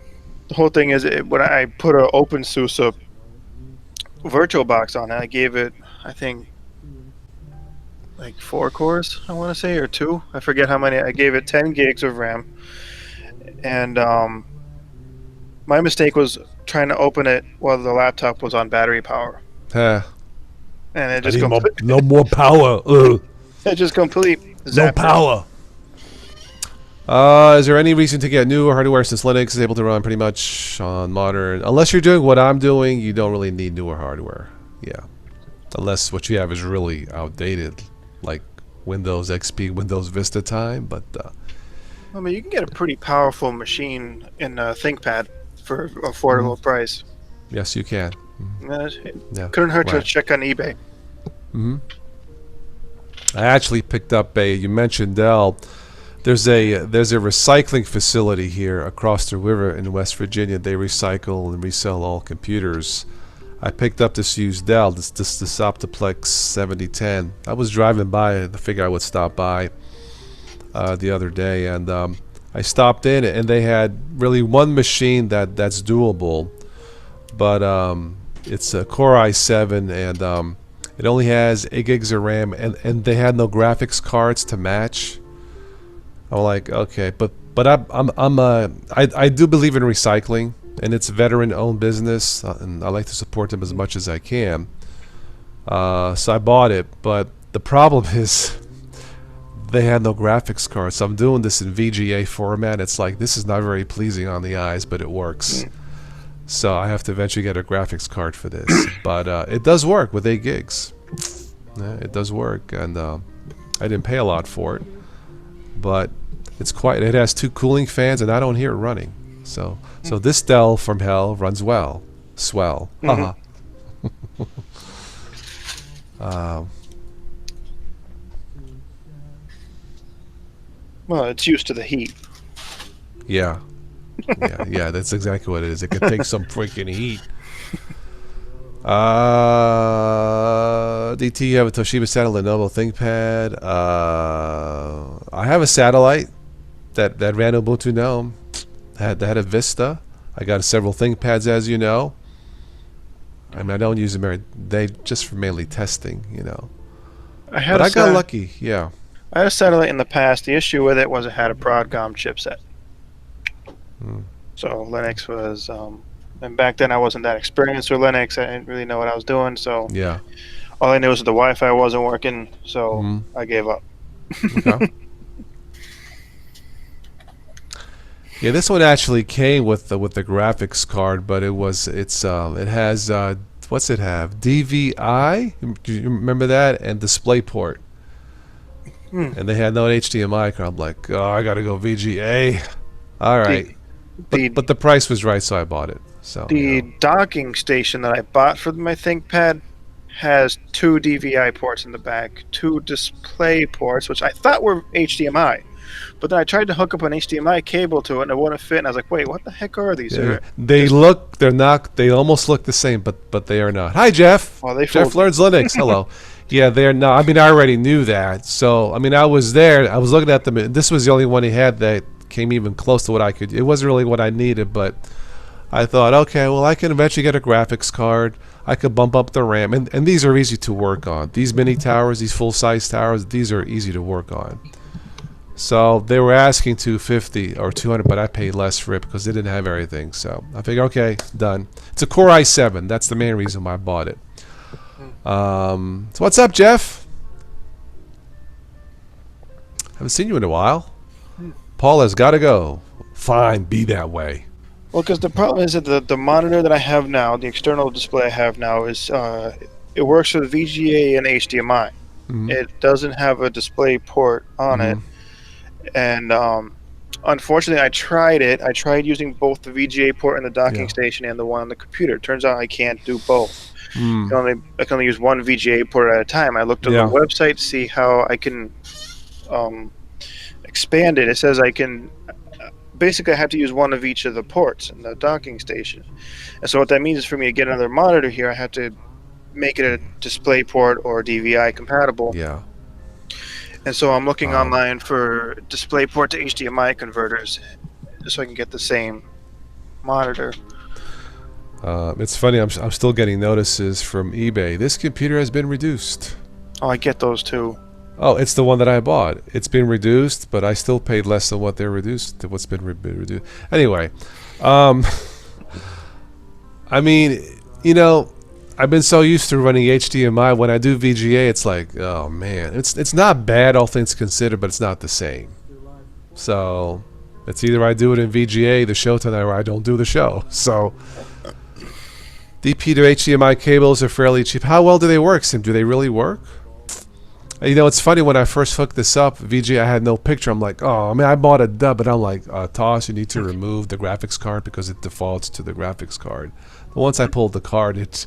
whole thing is, when I put an OpenSUSE VirtualBox on it, I gave it, I think, like 4 cores, I want to say, or 2. I forget how many. I gave it 10 gigs of RAM. And my mistake was trying to open it while the laptop was on battery power.
Huh.
And it just
no more power.
it just complete
No power. Is there any reason to get new hardware since Linux is able to run pretty much on modern? Unless you're doing what I'm doing, you don't really need newer hardware. Yeah. Unless what you have is really outdated, like Windows XP, Windows Vista time. But
I mean, you can get a pretty powerful machine in a ThinkPad for affordable price.
yes, you can.
Yeah. Couldn't hurt to check on eBay.
I actually picked up you mentioned Dell. There's a recycling facility here across the river in West Virginia. They recycle and resell all computers. I picked up this used Dell, this Optiplex 7010. I was driving by, I figured I would stop by the other day, and I stopped in, and they had really one machine that's doable, but it's a Core i7, and it only has 8 gigs of RAM, and they had no graphics cards to match. I'm like, okay, but I do believe in recycling, and it's veteran-owned business, and I like to support them as much as I can. So I bought it, but the problem is they had no graphics cards. So I'm doing this in VGA format. It's like, this is not very pleasing on the eyes, but it works. So I have to eventually get a graphics card for this, but it does work with 8 gigs. Yeah, it does work, and I didn't pay a lot for it, but it's quite. It has 2 cooling fans, and I don't hear it running. So this Dell from hell runs well. Swell. Well,
it's used to the heat.
Yeah. Yeah, that's exactly what it is. It could take some freaking heat. DT, you have a Toshiba satellite Lenovo ThinkPad. I have a satellite that ran Ubuntu GNOME. Had a Vista. I got several ThinkPads, as you know. I mean, I don't use them. They just for mainly testing, you know. But I got lucky. Yeah.
I had a satellite in the past. The issue with it was it had a Broadcom chipset. So Linux was, and back then I wasn't that experienced with Linux. I didn't really know what I was doing. So
yeah,
all I knew was the Wi-Fi wasn't working. So I gave up.
Okay. Yeah, this one actually came with the graphics card, but it has what's it have? DVI? Do you remember that? And DisplayPort. And they had no HDMI card. I'm like, oh, I gotta go VGA. All right. But the price was right, so I bought it. So
the docking station that I bought for my ThinkPad has 2 DVI ports in the back, 2 display ports, which I thought were HDMI. But then I tried to hook up an HDMI cable to it, and it wouldn't fit. And I was like, "Wait, what the heck are these?"
Yeah, they almost look the same, but they are not. Hi, Jeff.
Well,
Jeff Learns Linux. Hello. Yeah, they're not. I mean, I already knew that. So, I mean, I was there. I was looking at them. This was the only one he had that came even close to what I could. It wasn't really what I needed, but I thought, okay, well, I can eventually get a graphics card. I could bump up the RAM, and these are easy to work on. These mini towers, these full-size towers, these are easy to work on. So they were asking $250 or $200, but I paid less for it because they didn't have everything. So I figured, okay, done. It's a Core i7. That's the main reason why I bought it. So what's up, Jeff? Haven't seen you in a while. Paul has got to go. Fine, be that way.
Well, because the problem is that the monitor that I have now, the external display I have now, is it works with VGA and HDMI. It doesn't have a display port on it. And unfortunately, I tried it. I tried using both the VGA port in the docking station and the one on the computer. Turns out I can't do both. I can only use one VGA port at a time. I looked on the website to see how I can expand it. It says I can basically I have to use one of each of the ports in the docking station. And so what that means is for me to get another monitor here, I have to make it a display port or DVI compatible.
Yeah.
And so I'm looking online for DisplayPort to HDMI converters so I can get the same monitor.
It's funny, I'm still getting notices from eBay. This computer has been reduced.
Oh, I get those too.
Oh, it's the one that I bought. It's been reduced, but I still paid less than what they're reduced. What's been reduced? Anyway, I mean, you know, I've been so used to running HDMI. When I do VGA, it's like, oh man, it's not bad, all things considered, but it's not the same. So it's either I do it in VGA, the show tonight, or I don't do the show. So DP to HDMI cables are fairly cheap. How well do they work, Sim? Do they really work? You know, it's funny, when I first hooked this up, VGA, I had no picture. I'm like, oh, I mean, I bought a dub, but I'm like, TOS, you need to remove the graphics card because it defaults to the graphics card. But once I pulled the card,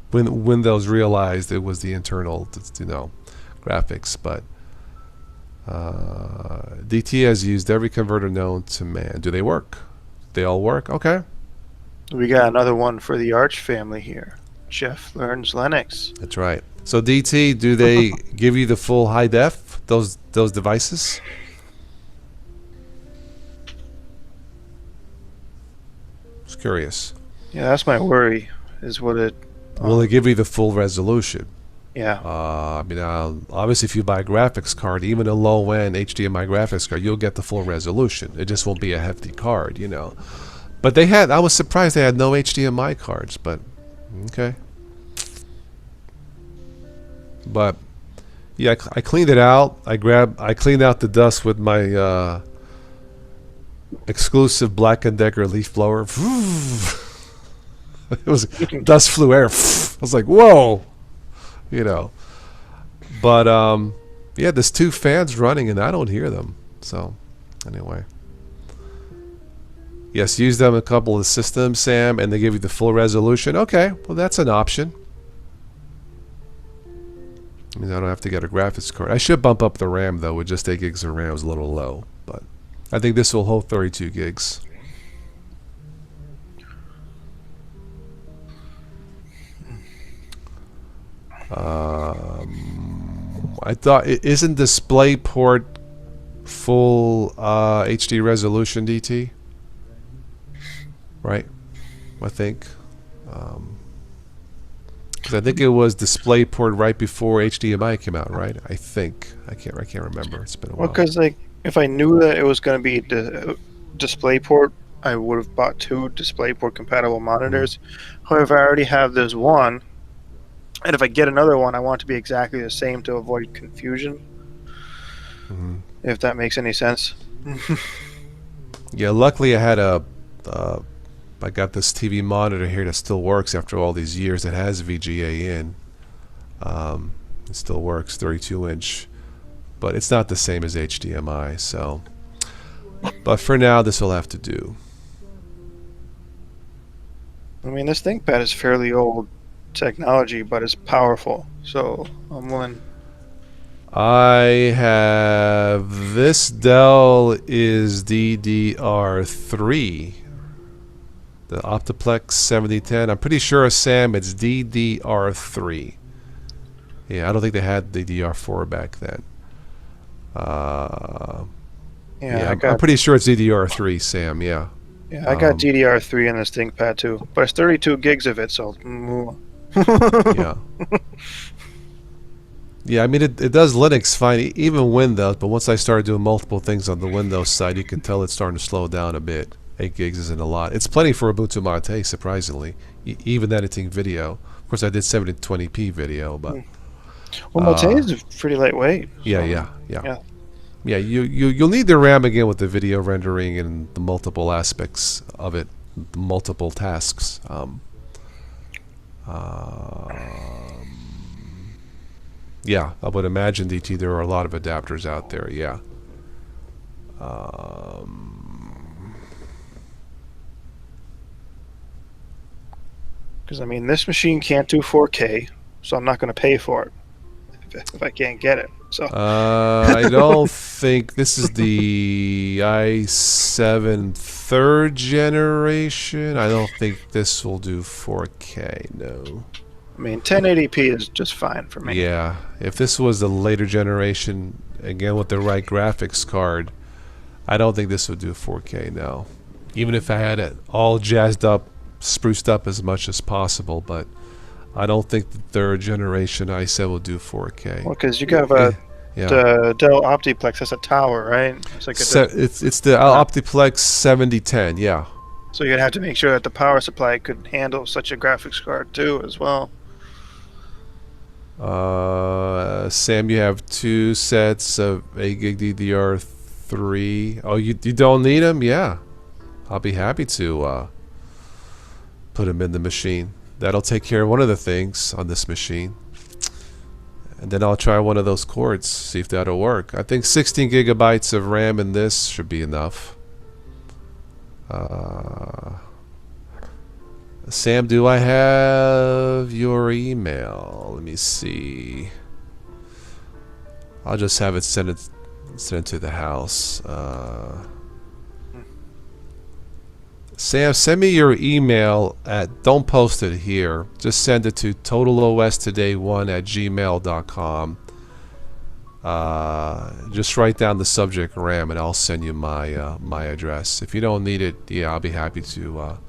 when Windows realized it was the internal, you know, graphics. But DT has used every converter known to man. Do they work? They all work? Okay.
We got another one for the Arch family here. Jeff Learns Linux.
That's right. So DT, do they give you the full high def, those devices? Just curious.
Yeah, that's my worry. Is what it.
Will it give you the full resolution?
Yeah.
I mean, obviously, if you buy a graphics card, even a low-end HDMI graphics card, you'll get the full resolution. It just won't be a hefty card, you know. But I was surprised they had no HDMI cards, but okay. But yeah, I cleaned it out. I cleaned out the dust with my exclusive Black & Decker leaf blower. It was dust flew air. I was like, whoa, you know. But yeah, there's 2 fans running and I don't hear them. So anyway, yes, use them in a couple of systems, Sam, and they give you the full resolution. Okay, well that's an option. I mean, I don't have to get a graphics card. I should bump up the RAM though. With just 8 gigs of RAM, it was a little low, but I think this will hold 32 gigs. I thought, isn't DisplayPort full HD resolution, DT? Right? I think. Because I think it was DisplayPort right before HDMI came out, right? I think. I can't remember. It's been a while.
Well, because like if I knew that it was going to be DisplayPort, I would have bought 2 DisplayPort compatible monitors. However, I already have this one, and if I get another one, I want it to be exactly the same to avoid confusion. If that makes any sense.
Yeah, luckily I had I got this TV monitor here that still works after all these years. It has VGA in. It still works, 32-inch, but it's not the same as HDMI. So, but for now, this will have to do.
I mean, this ThinkPad is fairly old technology, but it's powerful. So I'm willing.
I have this Dell is DDR3, the Optiplex 7010. I'm pretty sure, Sam, it's DDR3. Yeah, I don't think they had DDR4 back then. Yeah, I'm pretty sure it's DDR3, Sam. Yeah.
Yeah, I got DDR3 in this ThinkPad too, but it's 32 gigs of it, so.
Yeah. Yeah, I mean, it does Linux fine, even Windows, but once I started doing multiple things on the Windows side, you can tell it's starting to slow down a bit. 8 gigs isn't a lot. It's plenty for Ubuntu Mate, surprisingly, even editing video. Of course, I did 720p video, but...
Well, Mate is pretty lightweight. So.
Yeah, you'll need the RAM again with the video rendering and the multiple aspects of it, the multiple tasks. Yeah, I would imagine, DT, there are a lot of adapters out there, yeah.
Because, I mean, this machine can't do 4K, so I'm not going to pay for it if I can't get it. So
I don't think this is the i7 3rd generation. I don't think this will do 4K, no.
I mean, 1080p is just fine for me.
Yeah, if this was the later generation, again with the right graphics card, I don't think this would do 4K now. Even if I had it all jazzed up, spruced up as much as possible, but I don't think the 3rd generation i7 will do 4K.
Well, because you have the Dell Optiplex, that's a tower, right? It's like
it's the Optiplex 7010, yeah.
So you'd have to make sure that the power supply could handle such a graphics card too, as well.
Sam, you have 2 sets of 8 gig DDR3. Oh, you don't need them? Yeah, I'll be happy to put them in the machine. That'll take care of one of the things on this machine. And then I'll try one of those cords, see if that'll work. I think 16 gigabytes of RAM in this should be enough. Sam, do I have your email? Let me see. I'll just have it sent to the house. Sam, send me your email don't post it here. Just send it to totalostoday1@gmail.com. Just write down the subject RAM and I'll send you my my address. If you don't need it, yeah, I'll be happy to.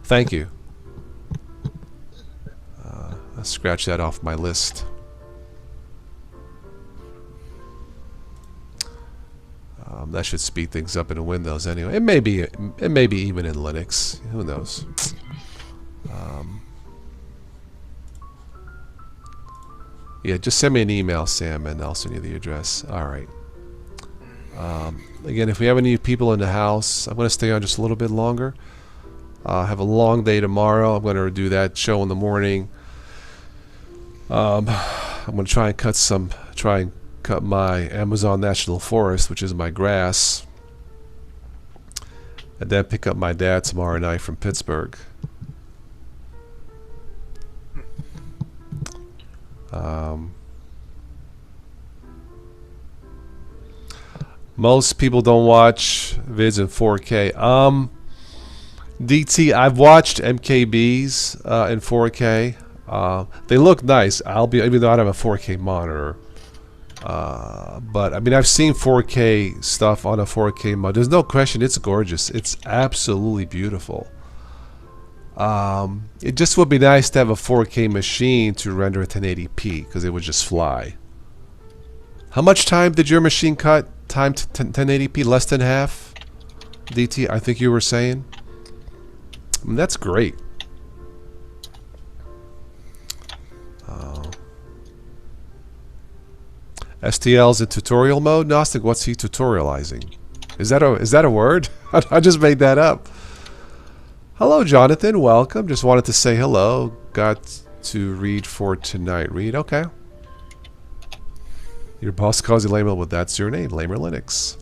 Thank you. I'll scratch that off my list. That should speed things up in Windows anyway. It may be even in Linux. Who knows? Yeah, just send me an email, Sam, and I'll send you the address. All right. Again, if we have any people in the house, I'm going to stay on just a little bit longer. I have a long day tomorrow. I'm going to do that show in the morning. I'm going to try and cut my Amazon National Forest, which is my grass, and then pick up my dad tomorrow night from Pittsburgh. Most people don't watch vids in 4K. DT, I've watched MKBs in 4K. They look nice. Even though I don't have a 4K monitor. But I mean, I've seen 4K stuff on a 4K monitor. There's no question, it's gorgeous. It's absolutely beautiful. It just would be nice to have a 4K machine to render at 1080p because it would just fly. How much time did your machine cut? Time to 1080p? Less than half? DT, I think you were saying. I mean, that's great. STL's in tutorial mode. Gnostic, what's he tutorializing? Is that a word? I just made that up. Hello, Jonathan. Welcome. Just wanted to say hello. Got to read for tonight. Read. Okay. Your boss calls you Lamer. Well, that's your name. Lamer Linux.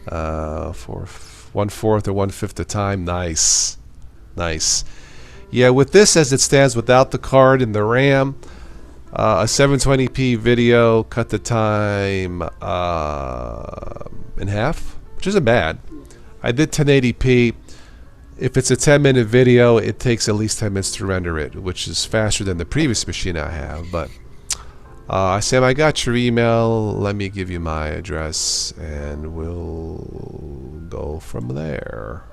For 1/4 or 1/5 the time. Nice. Nice. Yeah, with this as it stands without the card and the RAM, a 720p video cut the time in half, which isn't bad. I did 1080p. If it's a 10-minute video, it takes at least 10 minutes to render it, which is faster than the previous machine I have. But Sam, I got your email. Let me give you my address, and we'll go from there.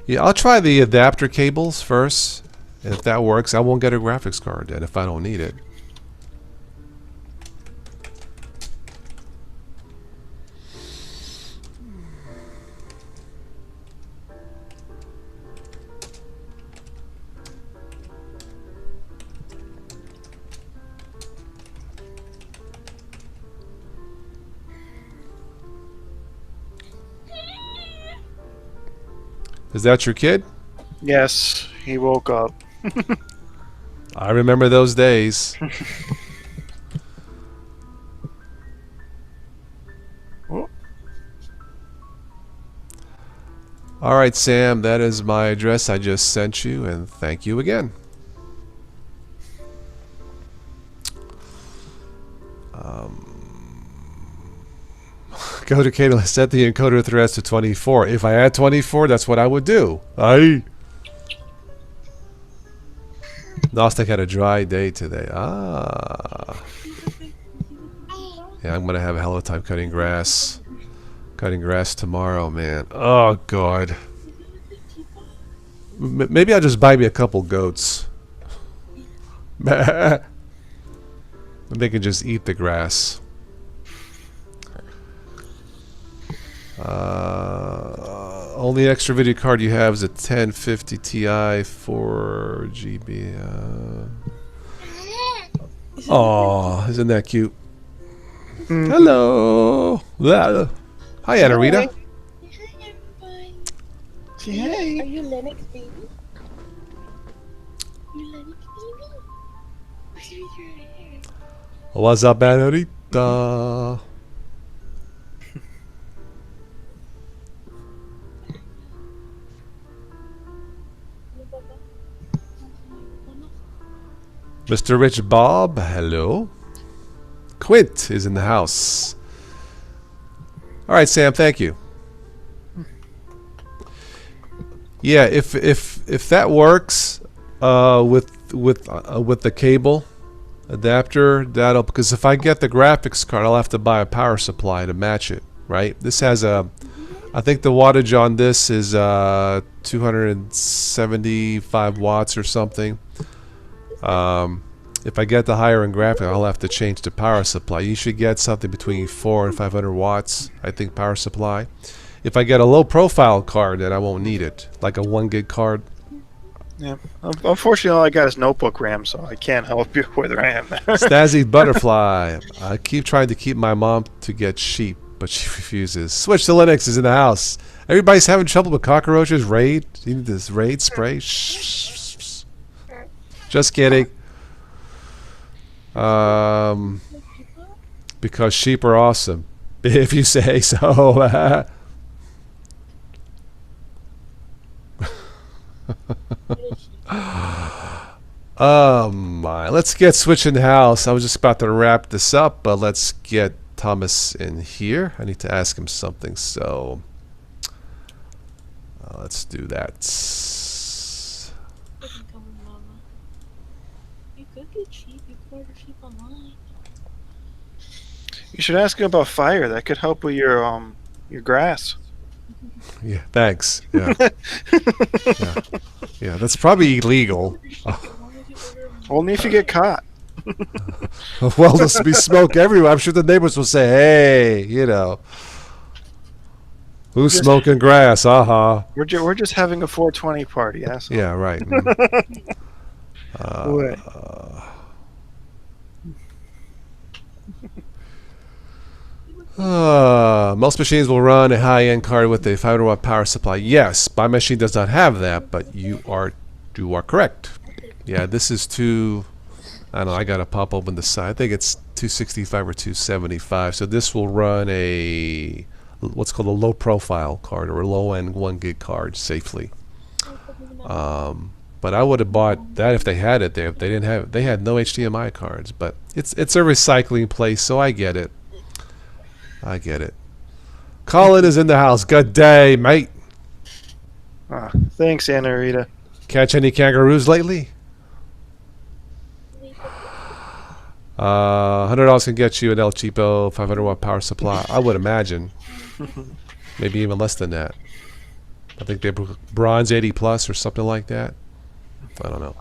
Yeah, I'll try the adapter cables first, and if that works, I won't get a graphics card then if I don't need it. Is that your kid?
Yes, he woke up.
I remember those days. Alright, Sam, that is my address I just sent you, and thank you again. Go to Cato, set the encoder threads to 24. If I had 24, that's what I would do. Gnostic had a dry day today. Ah. Yeah, I'm going to have a hell of a time cutting grass. Cutting grass tomorrow, man. Oh, God. Maybe I'll just buy me a couple goats. And they can just eat the grass. Only extra video card you have is a 1050 Ti 4 GB. Oh, isn't that cute? Hello. Hi, Anarita.
Hi, everybody.
Say hey.
Are you Linux baby? You Linux baby? What's with your hair?
What's up, Anarita? Mr. Rich Bob, hello. Quint is in the house. All right, Sam, thank you. Yeah, if that works with the cable adapter, that'll, because if I get the graphics card, I'll have to buy a power supply to match it, right? This has a, I think the wattage on this is 275 watts or something. If I get the higher end graphic, I'll have to change the power supply. You should get something between 400 and 500 watts, I think, power supply. If I get a low profile card, then I won't need it, like a 1 gig card.
Yeah. Unfortunately, all I got is notebook RAM, so I can't help you whether I am.
Stazzy Butterfly. I keep trying to keep my mom to get sheep, but she refuses. Switch to Linux is in the house. Everybody's having trouble with cockroaches. Raid. You need this raid spray. Shh. Just kidding. Because sheep are awesome, if you say so. Oh my, let's get switching house. I was just about to wrap this up, but let's get Thomas in here. I need to ask him something, so let's do that.
Doesn't come with Mama. You could get cheap. You could order cheap online.
You should ask him about fire. That could help with your grass.
Yeah, thanks. Yeah. Yeah, that's probably illegal.
As long as you order them.
Only if you get caught.
Well, there'll be smoke everywhere. I'm sure the neighbors will say, "Hey, you know, who's
Just-
smoking grass?"
We're just having a 420 party. That's all.
Yeah, right.
What?
Most machines will run a high-end card with a 500 watt power supply. Yes, my machine does not have that, but you are correct. Yeah, this is I don't know, I gotta pop open the side. I think it's 265 or 275. So this will run what's called a low profile card, or a low end 1 gig card safely. But I would have bought that if they had it there. If they didn't have, they had no HDMI cards. But it's a recycling place, so I get it. Colin is in the house. Good day, mate.
Thanks, Anna Rita.
Catch any kangaroos lately? $100 can get you an El Cheapo 500 watt power supply. I would imagine. Maybe even less than that. I think they're bronze 80 plus or something like that. I don't know.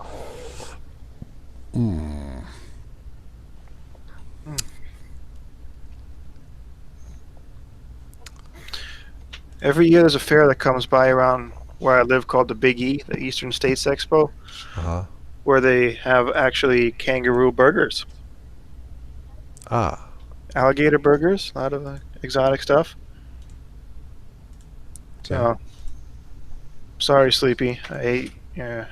Every year there's a fair that comes by around where I live called the Big E, the Eastern States Expo, where they have actually kangaroo burgers. Alligator burgers, a lot of exotic stuff. So, sorry, Sleepy. I ate. Yeah.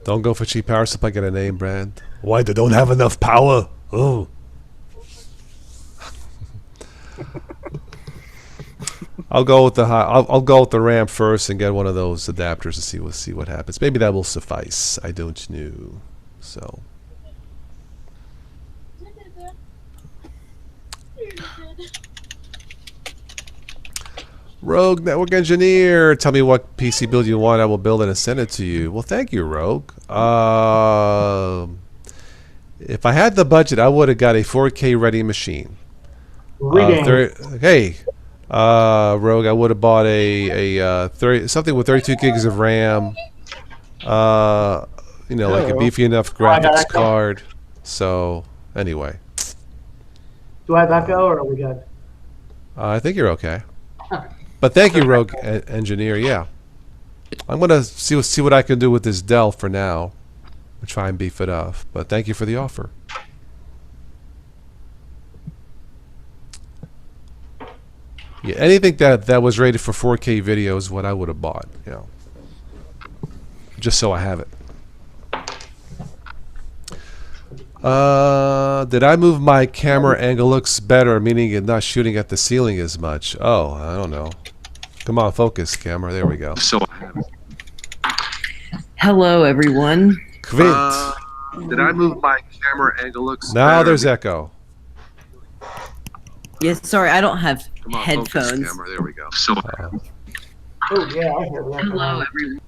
Don't go for cheap power supply. Get a name brand. Why? They don't have enough power. Oh. I'll go with the I'll go with the RAM first and get one of those adapters and see what happens. Maybe that will suffice. I don't know. So. Rogue Network Engineer, tell me what PC build you want. I will build it and send it to you. Well, thank you, Rogue. If I had the budget, I would have got a 4K ready machine. Hey, Rogue, I would have bought something with 32 gigs of RAM. Like a beefy enough graphics card. So, anyway.
Do I have echo or are we good?
I think you're okay. But thank you, Rogue Engineer. Yeah, I'm gonna see what I can do with this Dell for now, and try and beef it up. But thank you for the offer. Yeah, anything that was rated for 4K video is what I would have bought. Just so I have it. Did I move my camera angle looks better, meaning it's not shooting at the ceiling as much? Oh, I don't know. Come on, focus, camera. There we go.
Hello, everyone.
Quint.
Did I move my camera angle looks
Now
better?
there's echo.
Yes, sorry, I don't have
Come on, focus,
headphones.
camera. There we go.
Oh, yeah, I hear that.
Hello, everyone.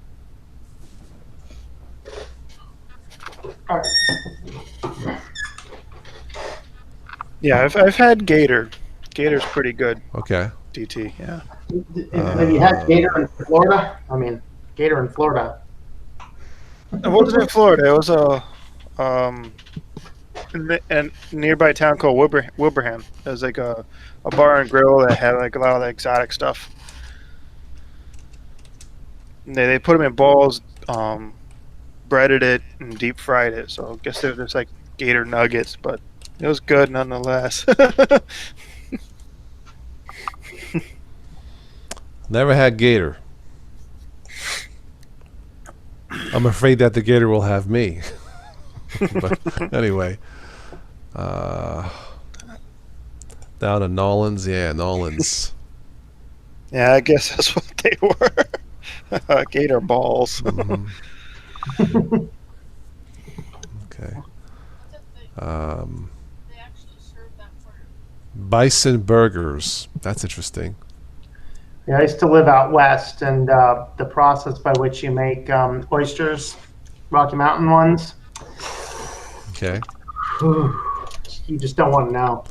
All right.
Yeah, I've had Gator. Gator's pretty good.
Okay.
DT, yeah.
Have you had Gator in Florida? I mean, Gator in Florida.
It wasn't in Florida. It was a nearby town called Wilbraham. It was like a bar and grill that had like a lot of the exotic stuff. And they put them in balls, breaded it, and deep fried it. So I guess they're just like Gator nuggets, but it was good nonetheless.
Never had Gator. I'm afraid that the Gator will have me. But anyway. Down to Nolans. Yeah, Nolans.
Yeah, I guess that's what they were. Gator balls.
Mhm. Okay.
That's a thing. They actually serve that for
Bison burgers. That's interesting.
Yeah, I used to live out west, and the process by which you make oysters, Rocky Mountain ones,
Okay.
you just don't want to know.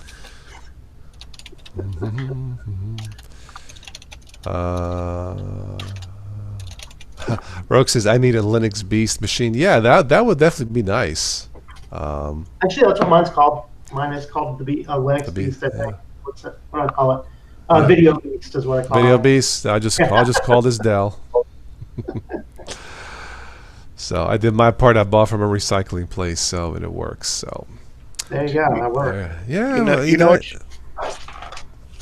Rogue says, I need a Linux Beast machine. Yeah, that would definitely be nice.
Actually, that's what mine's called. Mine is called the Linux
The
Beast, I think.
yeah.
What do I call it?
Yeah.
Video Beast is what I call
Video
it.
Beast. I'll just call this Dell. So I did my part. I bought from a recycling place, so it works. So
There you go. That worked.
yeah,
You know what?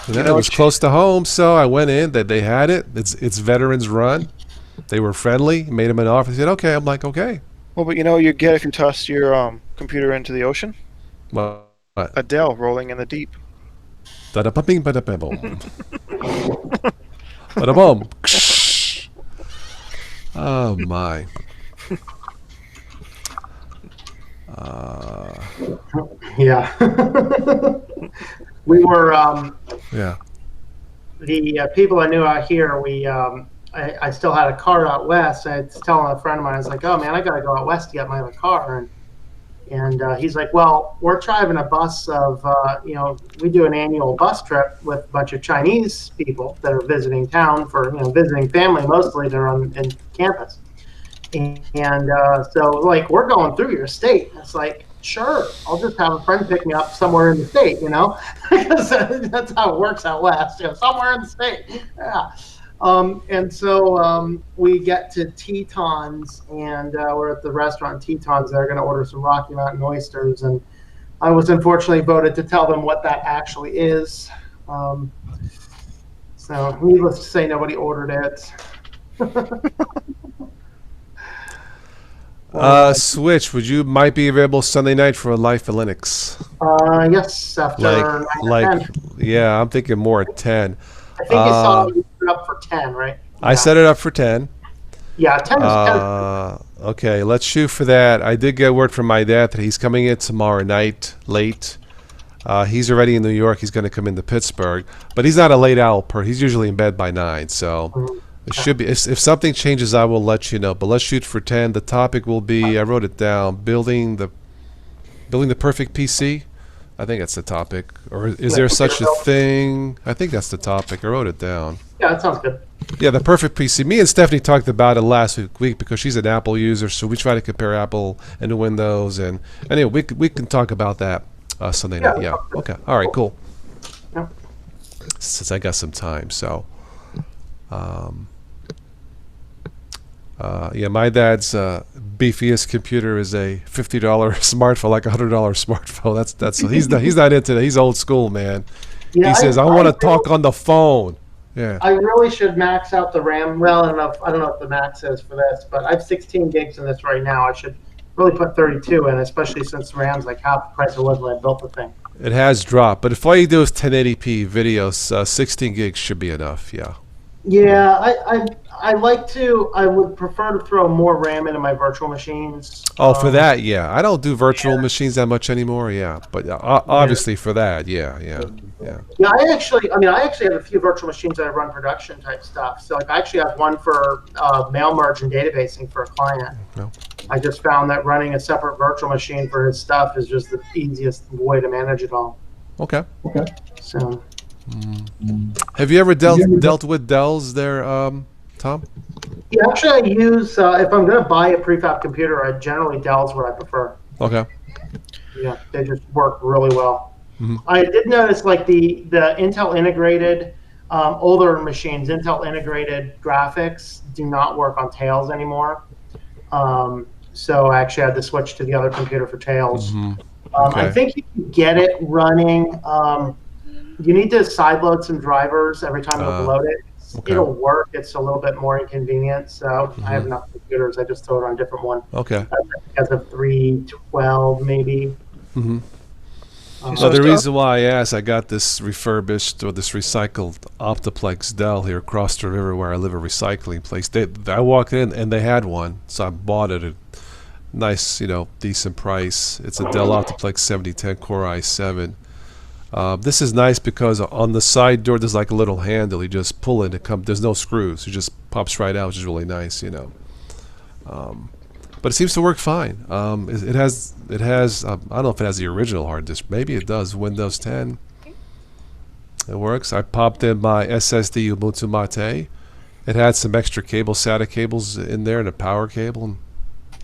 And then it was close to home, so I went in. That they had it. It's veterans run. They were friendly. Made them an offer. They said, "Okay." I'm like, "Okay."
Well, but you know what you get if you toss your computer into the ocean?
Well,
A Dell rolling in the deep.
da-da-ba-bing, ba-da-ba-boom. Ba-da-boom. Oh my.
Yeah. We were
Yeah.
the people I knew out here. I still had a car out west. I was telling a friend of mine, I was like, "Oh man, I got to go out west to get my other car." And he's like, "Well, we're driving a bus of we do an annual bus trip with a bunch of Chinese people that are visiting town for visiting family mostly. They're in campus." And so, like, we're going through your state. It's like, sure, I'll just have a friend pick me up somewhere in the state, because that's how it works out west, somewhere in the state. Yeah. And so we get to Tetons, and we're at the restaurant Tetons. They're going to order some Rocky Mountain oysters, and I was unfortunately voted to tell them what that actually is. So needless to say, nobody ordered it.
Switch, might be available Sunday night for a Life of Linux?
Yes, after 10.
Yeah, I'm thinking more at 10.
I think you saw it up for 10, right?
I set it up for 10.
Yeah, 10 is 10.
Okay, let's shoot for that. I did get word from my dad that he's coming in tomorrow night, late. He's already in New York. He's going to come into Pittsburgh. But he's not a late owl. He's usually in bed by 9, so... It should be. If something changes, I will let you know. But let's shoot for 10. The topic will be, I wrote it down, building the perfect PC. I think that's the topic. Or is there such a thing? I think that's the topic. I wrote it down.
Yeah, that sounds good.
Yeah, the perfect PC. Me and Stephanie talked about it last week because she's an Apple user, so we try to compare Apple and Windows. And anyway, we can talk about that Sunday night. Yeah. Okay. All right. Cool.
Yeah.
Since I got some time, so. Yeah, my dad's beefiest computer is a $50 smartphone, like a $100 smartphone. That's he's not into that. He's old school, man.
Yeah,
he says, I want to talk on the phone. Yeah.
I really should max out the RAM. Well, I don't know what the max is for this, but I have 16 gigs in this right now. I should really put 32 in, especially since RAM's like half the price it was when I built the thing.
It has dropped, but if all you do is 1080p videos, 16 gigs should be enough. Yeah.
Yeah, I would prefer to throw more RAM into my virtual machines.
Oh, for that, yeah. I don't do virtual machines that much anymore, yeah. But obviously for that, yeah.
Yeah, I actually have a few virtual machines that I run production type stuff. So like I actually have one for mail merge and databasing for a client.
No.
I just found that running a separate virtual machine for his stuff is just the easiest way to manage it all.
Okay.
So.
Have you ever dealt with Dells there, Tom?
Yeah, actually, I use if I'm going to buy a prefab computer, generally Dell's what I prefer.
Okay.
Yeah, they just work really well.
Mm-hmm.
I did notice like the Intel integrated older machines, Intel integrated graphics do not work on Tails anymore. So I actually had to switch to the other computer for Tails.
Mm-hmm.
Okay. I think you can get it running. You need to sideload some drivers every time you upload it.
Okay.
It'll work. It's a little bit more inconvenient. So I have enough computers. I just throw it on a different one.
Okay.
As of 312 maybe.
Mm-hmm. So the reason why I asked, I got this refurbished or this recycled Optiplex Dell here across the river where I live, a recycling place. I walked in and they had one, so I bought it. nice, decent price. It's a Dell Optiplex 7010 Core i7. This is nice because on the side door there's like a little handle. You just pull it. There's no screws. It just pops right out, which is really nice. But it seems to work fine. It has. I don't know if it has the original hard disk. Maybe it does. Windows 10. It works. I popped in my SSD Ubuntu Mate. It had some extra SATA cables in there and a power cable. And,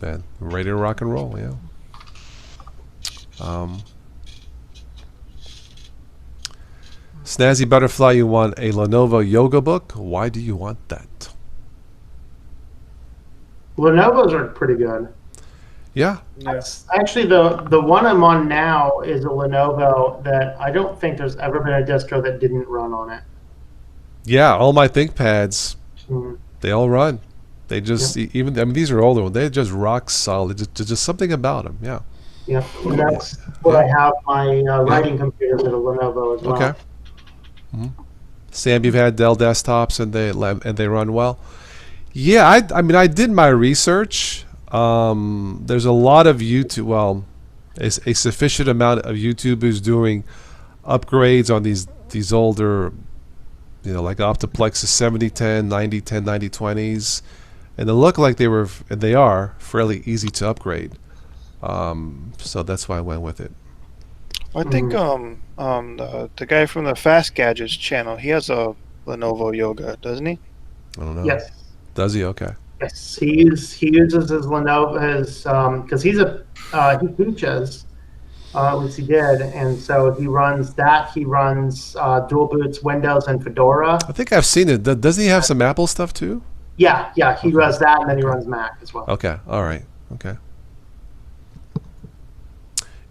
man, ready to rock and roll. Yeah. Snazzy Butterfly, you want a Lenovo Yoga book? Why do you want that?
Lenovo's are pretty good.
Yeah.
Actually, the one I'm on now is a Lenovo that I don't think there's ever been a distro that didn't run on it.
Yeah, all my ThinkPads,
Mhm.
they all run. They just, even these are older ones. They're just rock solid. Just something about them, yeah.
Yeah, and that's what I have my writing computers at a Lenovo as well.
Okay. Sam, you've had Dell desktops and they run well. Yeah, I did my research. There's a lot of YouTube. Well, a sufficient amount of YouTubers doing upgrades on these older, like Optiplexes 7010, 9010, 9020s, and they look like they are fairly easy to upgrade. So that's why I went with it.
I think the guy from the Fast Gadgets channel, he has a Lenovo Yoga, doesn't he?
I don't know.
Yes.
Does he? Okay.
Yes, he uses his Lenovo because he teaches, at least he did, and so he runs that. He runs dual boots, Windows, and Fedora.
I think I've seen it. Doesn't he have some Apple stuff too?
Yeah, he runs that, and then he runs Mac as well.
Okay. All right. Okay.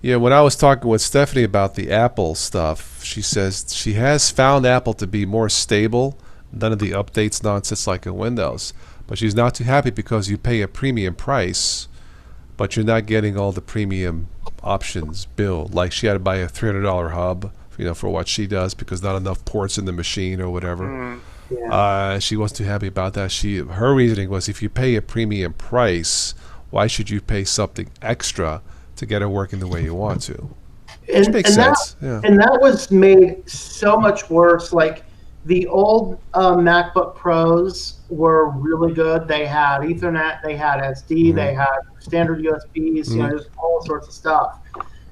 Yeah, when I was talking with Stephanie about the Apple stuff, she says she has found Apple to be more stable. None of the updates nonsense like in Windows. But she's not too happy because you pay a premium price, but you're not getting all the premium options built. Like she had to buy a $300 hub, for what she does because not enough ports in the machine or whatever.
Yeah.
She wasn't too happy about that. Her reasoning was if you pay a premium price, why should you pay something extra to get it working the way you want to? Which makes sense.
And that was made so much worse. Like the old MacBook Pros were really good. They had Ethernet, they had SD, they had standard USBs, just all sorts of stuff.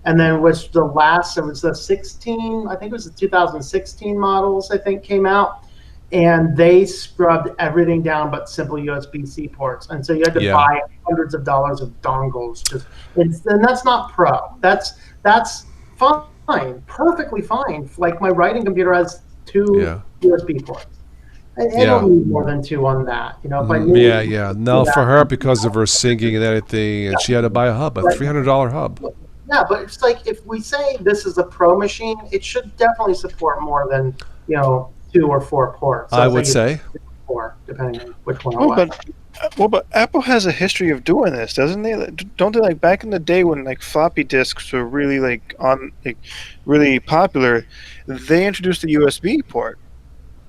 And then with the last, it was the 16, I think it was the 2016 models, I think, came out. And they scrubbed everything down but simple USB-C ports. And so you had to buy hundreds of dollars of dongles. And that's not pro. That's fine, perfectly fine. Like my writing computer has two USB ports. I don't need more than two on that. If I need
No, for her, because of her singing and everything, and she had to buy a hub, a $300 hub.
Yeah, but it's like if we say this is a pro machine, it should definitely support more than 2 or 4 ports. So
I would say
4, depending on which one.
But Apple has a history of doing this, doesn't they? Don't they, like back in the day when like floppy disks were really really popular? They introduced the USB port.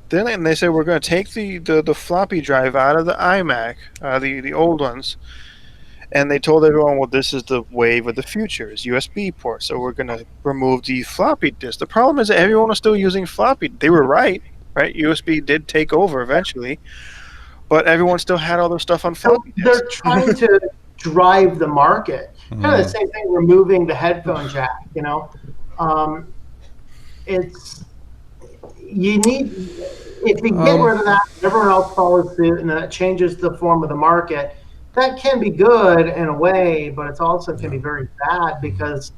Then they said we're going to take the floppy drive out of the iMac, the old ones, and they told everyone, well, this is the wave of the future, is USB ports. So we're going to remove the floppy disk. The problem is that everyone was still using floppy. They were right? USB did take over eventually, but everyone still had all their stuff on floppy disk.
They're trying to drive the market. Kind of the same thing, removing the headphone jack. It's you need if you get rid of that, everyone else follows suit, and that changes the form of the market. That can be good in a way, but it also can be very bad because,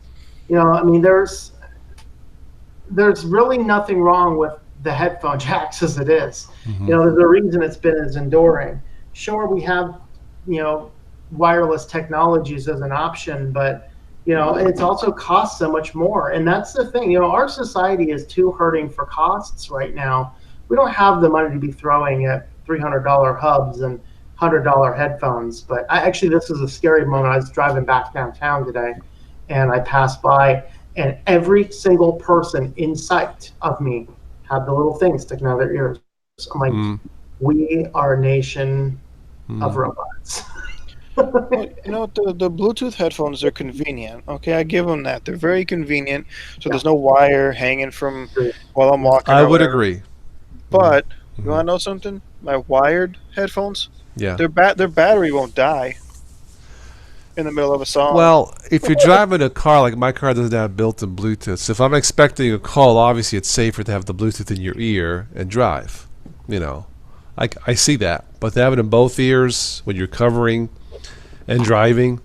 there's really nothing wrong with the headphone jacks as it is. There's a reason it's been as enduring. Sure, we have, wireless technologies as an option, but, it's also costs so much more. And that's the thing, our society is too hurting for costs right now. We don't have the money to be throwing at $300 hubs and $100 headphones. But this is a scary moment. I was driving back downtown today, and I passed by, and every single person in sight of me had the little things sticking out of their ears. I'm like, we are a nation of robots.
Well, the Bluetooth headphones are convenient. Okay, I give them that. They're very convenient. So there's no wire hanging from while I'm walking
I
or
would
whatever.
agree.
But you
Mhm.
want to know something? My wired headphones,
Yeah.
their battery won't die in the middle of a song.
Well, if you're driving a car, like my car doesn't have built-in Bluetooth, so if I'm expecting a call, obviously it's safer to have the Bluetooth in your ear and drive. You know, I see that, but to have it in both ears when you're covering and driving,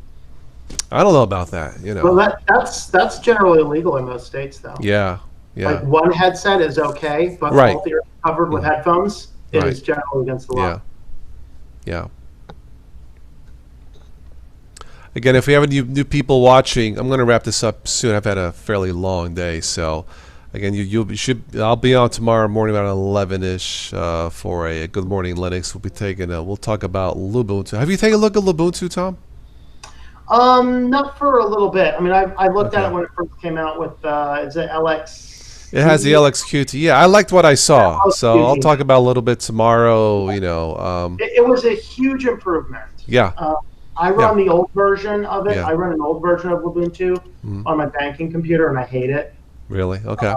I don't know about that. You
Well,
know,
that's generally illegal in most states, though.
yeah,
Like
yeah,
one headset is okay, but
right,
both ears covered with headphones
right,
is generally against the law.
yeah, yeah. Again, if we have any new people watching, I'm going to wrap this up soon. I've had a fairly long day, so again, I'll be on tomorrow morning about 11ish for a Good Morning Linux. We'll talk about Ubuntu. Have you taken a look at Ubuntu, Tom?
Not for a little bit. I mean, I looked at
Okay.
it when it first came out with is it LX?
It has the LXQT. Yeah, I liked what I saw, so I'll
LXQT.
talk about it a little bit tomorrow. You know,
It was a huge improvement.
yeah,
I run the old version of it.
Yeah.
I run an old version of Ubuntu
Mhm.
on my banking computer, and I hate it.
Really? Okay,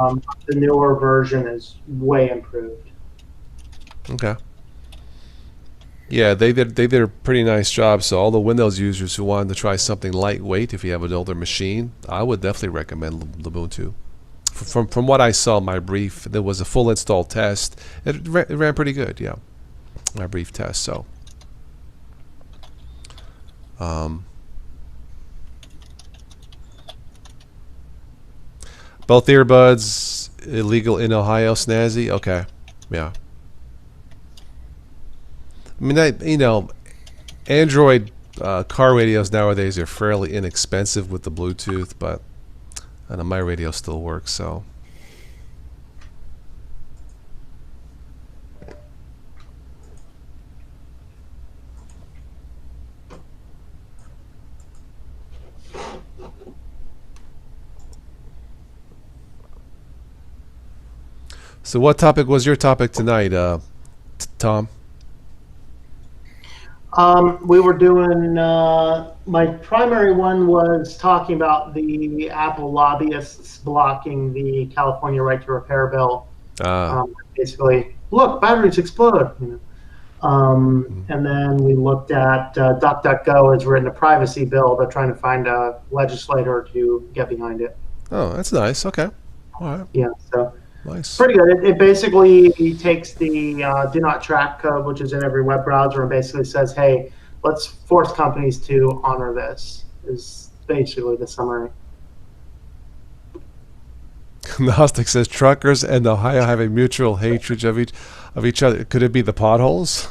The newer version is way improved.
okay. Yeah, they did a pretty nice job. So all the Windows users who wanted to try something lightweight, if you have an older machine, I would definitely recommend Ubuntu. From what I saw, my brief, there was a full install test. It ran pretty good. Yeah, my brief test. So, um, both earbuds illegal in Ohio. Snazzy. Okay, yeah. I mean, Android car radios nowadays are fairly inexpensive with the Bluetooth, but I know my radio still works. So. So what topic was your topic tonight, Tom?
We were doing, my primary one was talking about the Apple lobbyists blocking the California right to repair bill. Basically, look, batteries explode. And then we looked at DuckDuckGo has written a privacy bill. They're trying to find a legislator to get behind it.
Oh, that's nice. Okay. All right.
Yeah, so
Nice.
pretty good. It basically takes the do not track code, which is in every web browser, and basically says, hey, let's force companies to honor this, is basically the summary.
Gnostic says truckers and Ohio have a mutual hatred of each other. Could it be the potholes?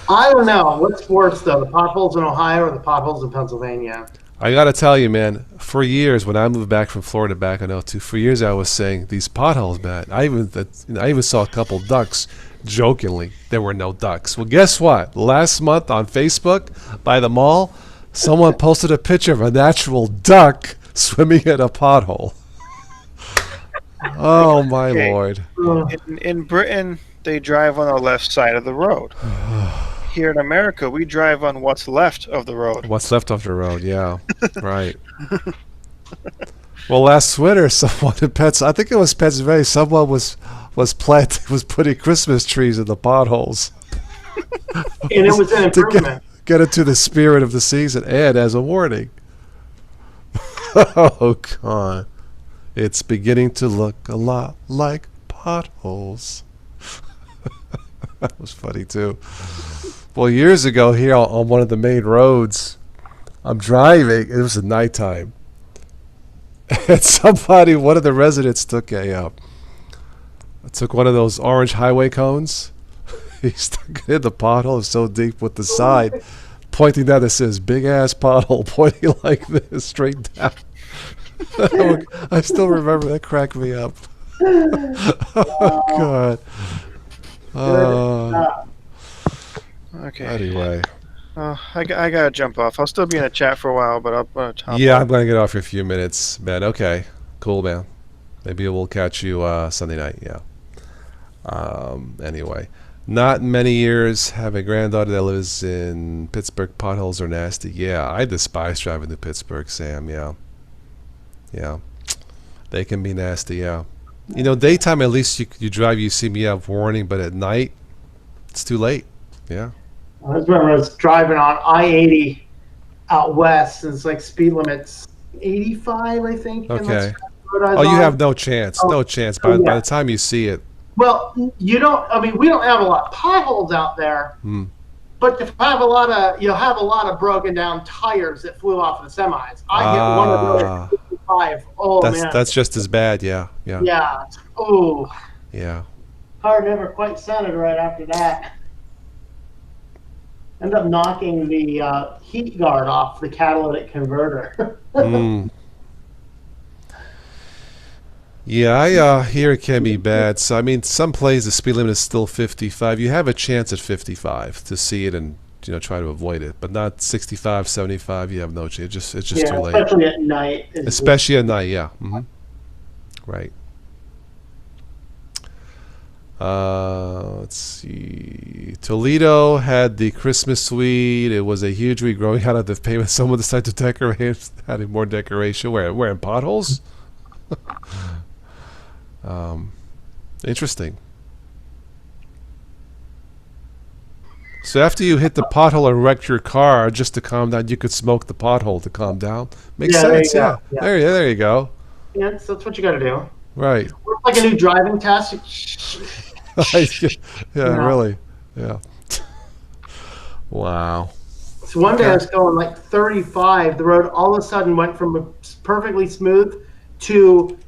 I don't know. What's worse, though, the potholes in Ohio or the potholes in Pennsylvania?
I gotta tell you, man. For years, when I moved back from Florida back in '02, for years I was saying these potholes, man. I even saw a couple ducks. Jokingly, there were no ducks. Well, guess what? Last month on Facebook, by the mall, someone posted a picture of an actual duck swimming in a pothole. Oh my
Okay.
lord!
In Britain, they drive on the left side of the road. Here in America, we drive on what's left of the road.
What's left of the road? Yeah, right. Well, last winter, someone in I think it was Pennsylvania. Someone was putting Christmas trees in the potholes.
And it was an
to
improvement.
get into the spirit of the season and as a warning. Oh God, it's beginning to look a lot like potholes. That was funny too. Well, years ago here on one of the main roads, I'm driving. It was at nighttime, and one of the residents took one of those orange highway cones. He stuck it in the pothole so deep with the side pointing down. That says "big ass pothole," pointing like this straight down. I still remember that. Cracked me up. Oh God.
Okay.
Anyway.
I gotta jump off. I'll still be in the chat for a while, but I'll hop
Yeah,
off.
I'm gonna get off for a few minutes, man. Okay, cool, man. Maybe we'll catch you Sunday night. Yeah. Anyway, Not many years. Have a granddaughter that lives in Pittsburgh. Potholes are nasty. Yeah, I despise driving to Pittsburgh, Sam. Yeah. Yeah. They can be nasty, yeah. You know, daytime at least you drive, you see me have warning, but at night, it's too late. Yeah.
I just remember I was driving on I-80 out west, and it's like speed limits 85, I think. in
Okay.
that road I was
Oh, you
on.
have no chance.
Oh,
No chance. By
yeah.
the time you see it.
Well, you don't. I mean, we don't have a lot of potholes out there,
Hmm.
but you have a lot of broken down tires that flew off of the semis. I hit one of those at 55. Oh man,
That's just as bad, yeah. Yeah.
yeah. Oh,
Yeah.
car never quite centered right after that. Ended up knocking the heat guard off the catalytic converter.
Mm. Yeah, I hear it can be bad. So I mean, some places the speed limit is still 55. You have a chance at 55 to see it and try to avoid it, but not 65, 75. You have no chance. It's just too late.
Especially at night.
Especially at night, yeah. Right. Let's see. Toledo had the Christmas suite. It was a huge week growing out of the payment. Someone decided to decorate, adding more decoration. Where in potholes? Interesting. So after you hit the pothole and wrecked your car, just to calm down, you could smoke the pothole to calm down. Makes sense,
there you
yeah.
go. Yeah.
There you go.
Yeah, that's what you got to do.
Right.
It's like a new driving test.
Yeah, really. Yeah. Wow.
So one day I was going like 35. The road all of a sudden went from perfectly smooth to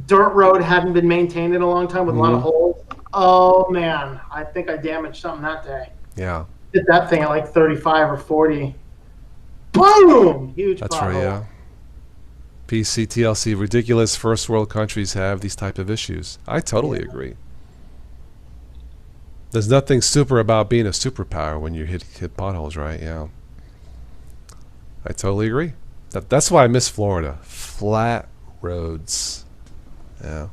dirt road, hadn't been maintained in a long time with a lot of holes. Oh man, I think I damaged something that day.
Yeah.
Hit that thing at like 35 or 40. Boom! Huge
That's
pothole.
right, yeah. PC, TLC, ridiculous first world countries have these type of issues. I totally agree. There's nothing super about being a superpower when you hit potholes, right? Yeah. I totally agree. That's why I miss Florida. Flat roads. Yeah.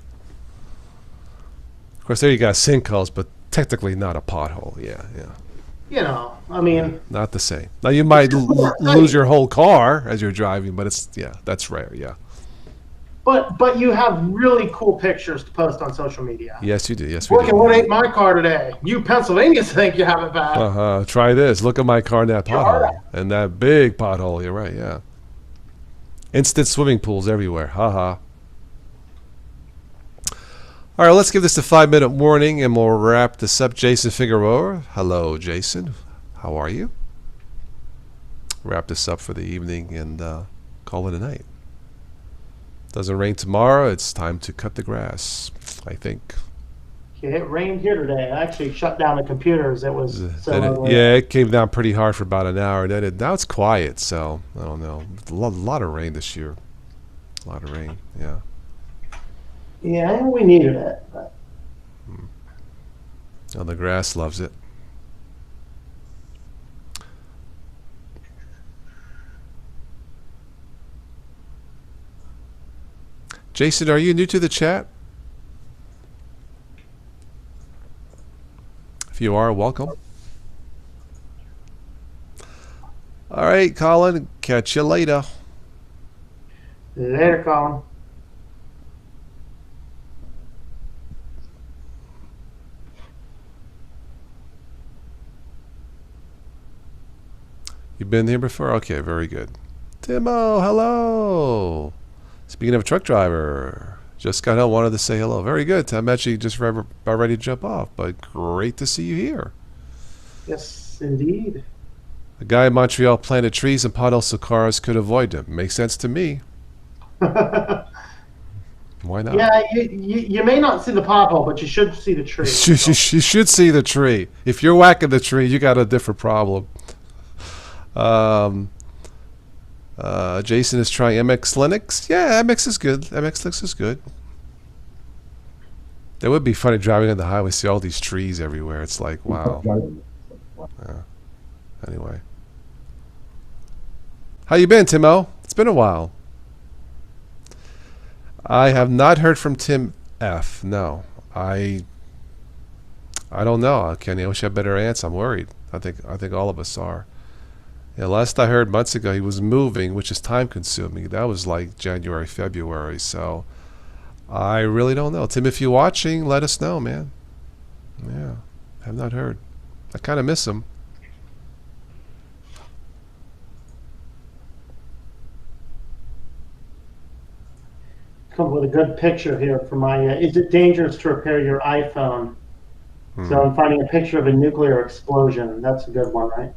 Of course, there you got sinkholes, but technically not a pothole. Yeah.
I mean,
Not the same. Now you might lose your whole car as you're driving, but that's rare. Yeah.
but you have really cool pictures to post on social media.
Yes, you do. Yes, we
Look at
do.
what ate my car today. You Pennsylvanians think you have it bad.
Try this. Look at my car in that pothole. And that big pothole. You're right, yeah. Instant swimming pools everywhere. Haha. All right, let's give this a 5-minute warning and we'll wrap this up. Jason Figueroa. Hello, Jason. How are you? Wrap this up for the evening and call it a night. Doesn't rain tomorrow. It's time to cut the grass, I think.
Okay, it rained here today. I actually shut down the computers. It was
It came down pretty hard for about an hour. Then now it's quiet, so I don't know. A lot of rain this year. A lot of rain, yeah.
Yeah, we needed it. But.
Oh, the grass loves it. Jason, are you new to the chat? If you are, welcome. All right, Colin. Catch you later.
Later, Colin.
You've been here before? Okay, very good. Timo, hello. Speaking of a truck driver, just got home, wanted to say hello. Very good. I'm actually just about ready to jump off, but great to see you here.
Yes, indeed.
A guy in Montreal planted trees and potholes so cars could avoid them. Makes sense to me. Why not?
Yeah, you may not see the pothole, but you should see the tree.
You should see the tree. If you're whacking the tree, you got a different problem. Jason is trying MX Linux. Yeah, MX is good. MX Linux is good. It would be funny driving on the highway, see all these trees everywhere. It's like, wow. Anyway. How you been, Timo? It's been a while. I have not heard from Tim F. No. I I don't know, Kenny. I wish I had better answer. I'm worried. I think all of us are. Yeah, last I heard months ago, he was moving, which is time consuming. That was like January, February. So I really don't know. Tim, if you're watching, let us know, man. Yeah, have not heard. I kind of miss him.
Come with a good picture here for my. Is it dangerous to repair your iPhone? So I'm finding a picture of a nuclear explosion. That's a good one, right?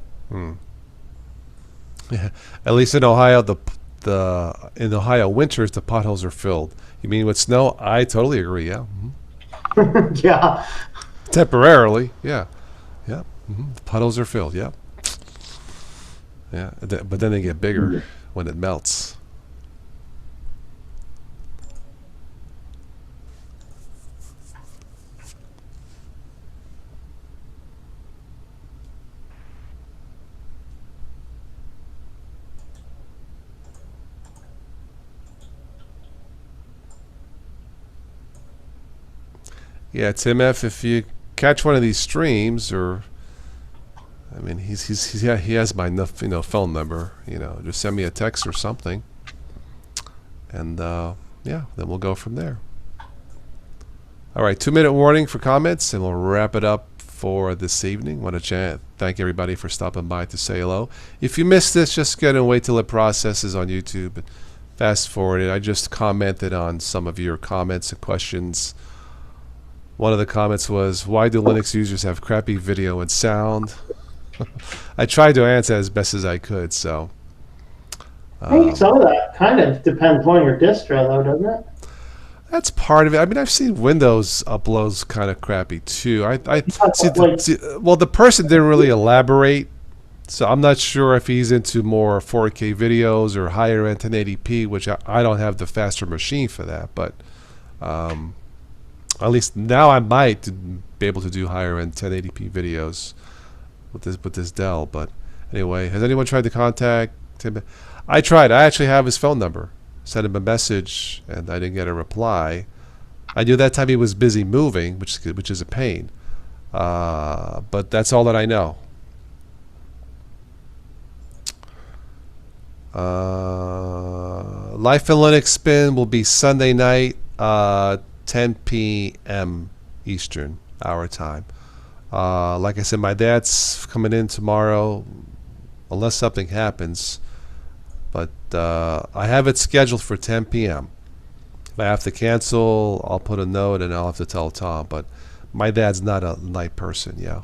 Yeah. At least in Ohio, in Ohio winters, the potholes are filled. You mean with snow? I totally agree. Yeah.
Yeah.
Temporarily. Yeah. Yeah. The potholes are filled. Yeah. Yeah. But then they get bigger when it melts. Yeah, Tim F. If you catch one of these streams, or I mean, he has my phone number. Just send me a text or something, and yeah, then we'll go from there. All right, 2-minute warning for comments, and we'll wrap it up for this evening. Want to thank everybody for stopping by to say hello. If you missed this, just go and wait till it processes on YouTube. Fast forward it. I just commented on some of your comments and questions. One of the comments was, why do Linux users have crappy video and sound? I tried to answer as best as I could, so.
I think some of that kind of depends on your distro, though, doesn't it?
That's part of it. I mean, I've seen Windows uploads kind of crappy, too. Well, the person didn't really elaborate, so I'm not sure if he's into more 4K videos or higher end 1080p, which I don't have the faster machine for that, but at least now I might be able to do higher end 1080p videos with this Dell. But anyway, has anyone tried to contact him? I tried. I actually have his phone number. Sent him a message and I didn't get a reply. I knew that time he was busy moving, which is a pain. But that's all that I know. Life in Linux spin will be Sunday night. 10 p.m. Eastern our time. Like I said, my dad's coming in tomorrow, unless something happens. But I have it scheduled for 10 p.m. If I have to cancel, I'll put a note and I'll have to tell Tom. But my dad's not a night person, yeah.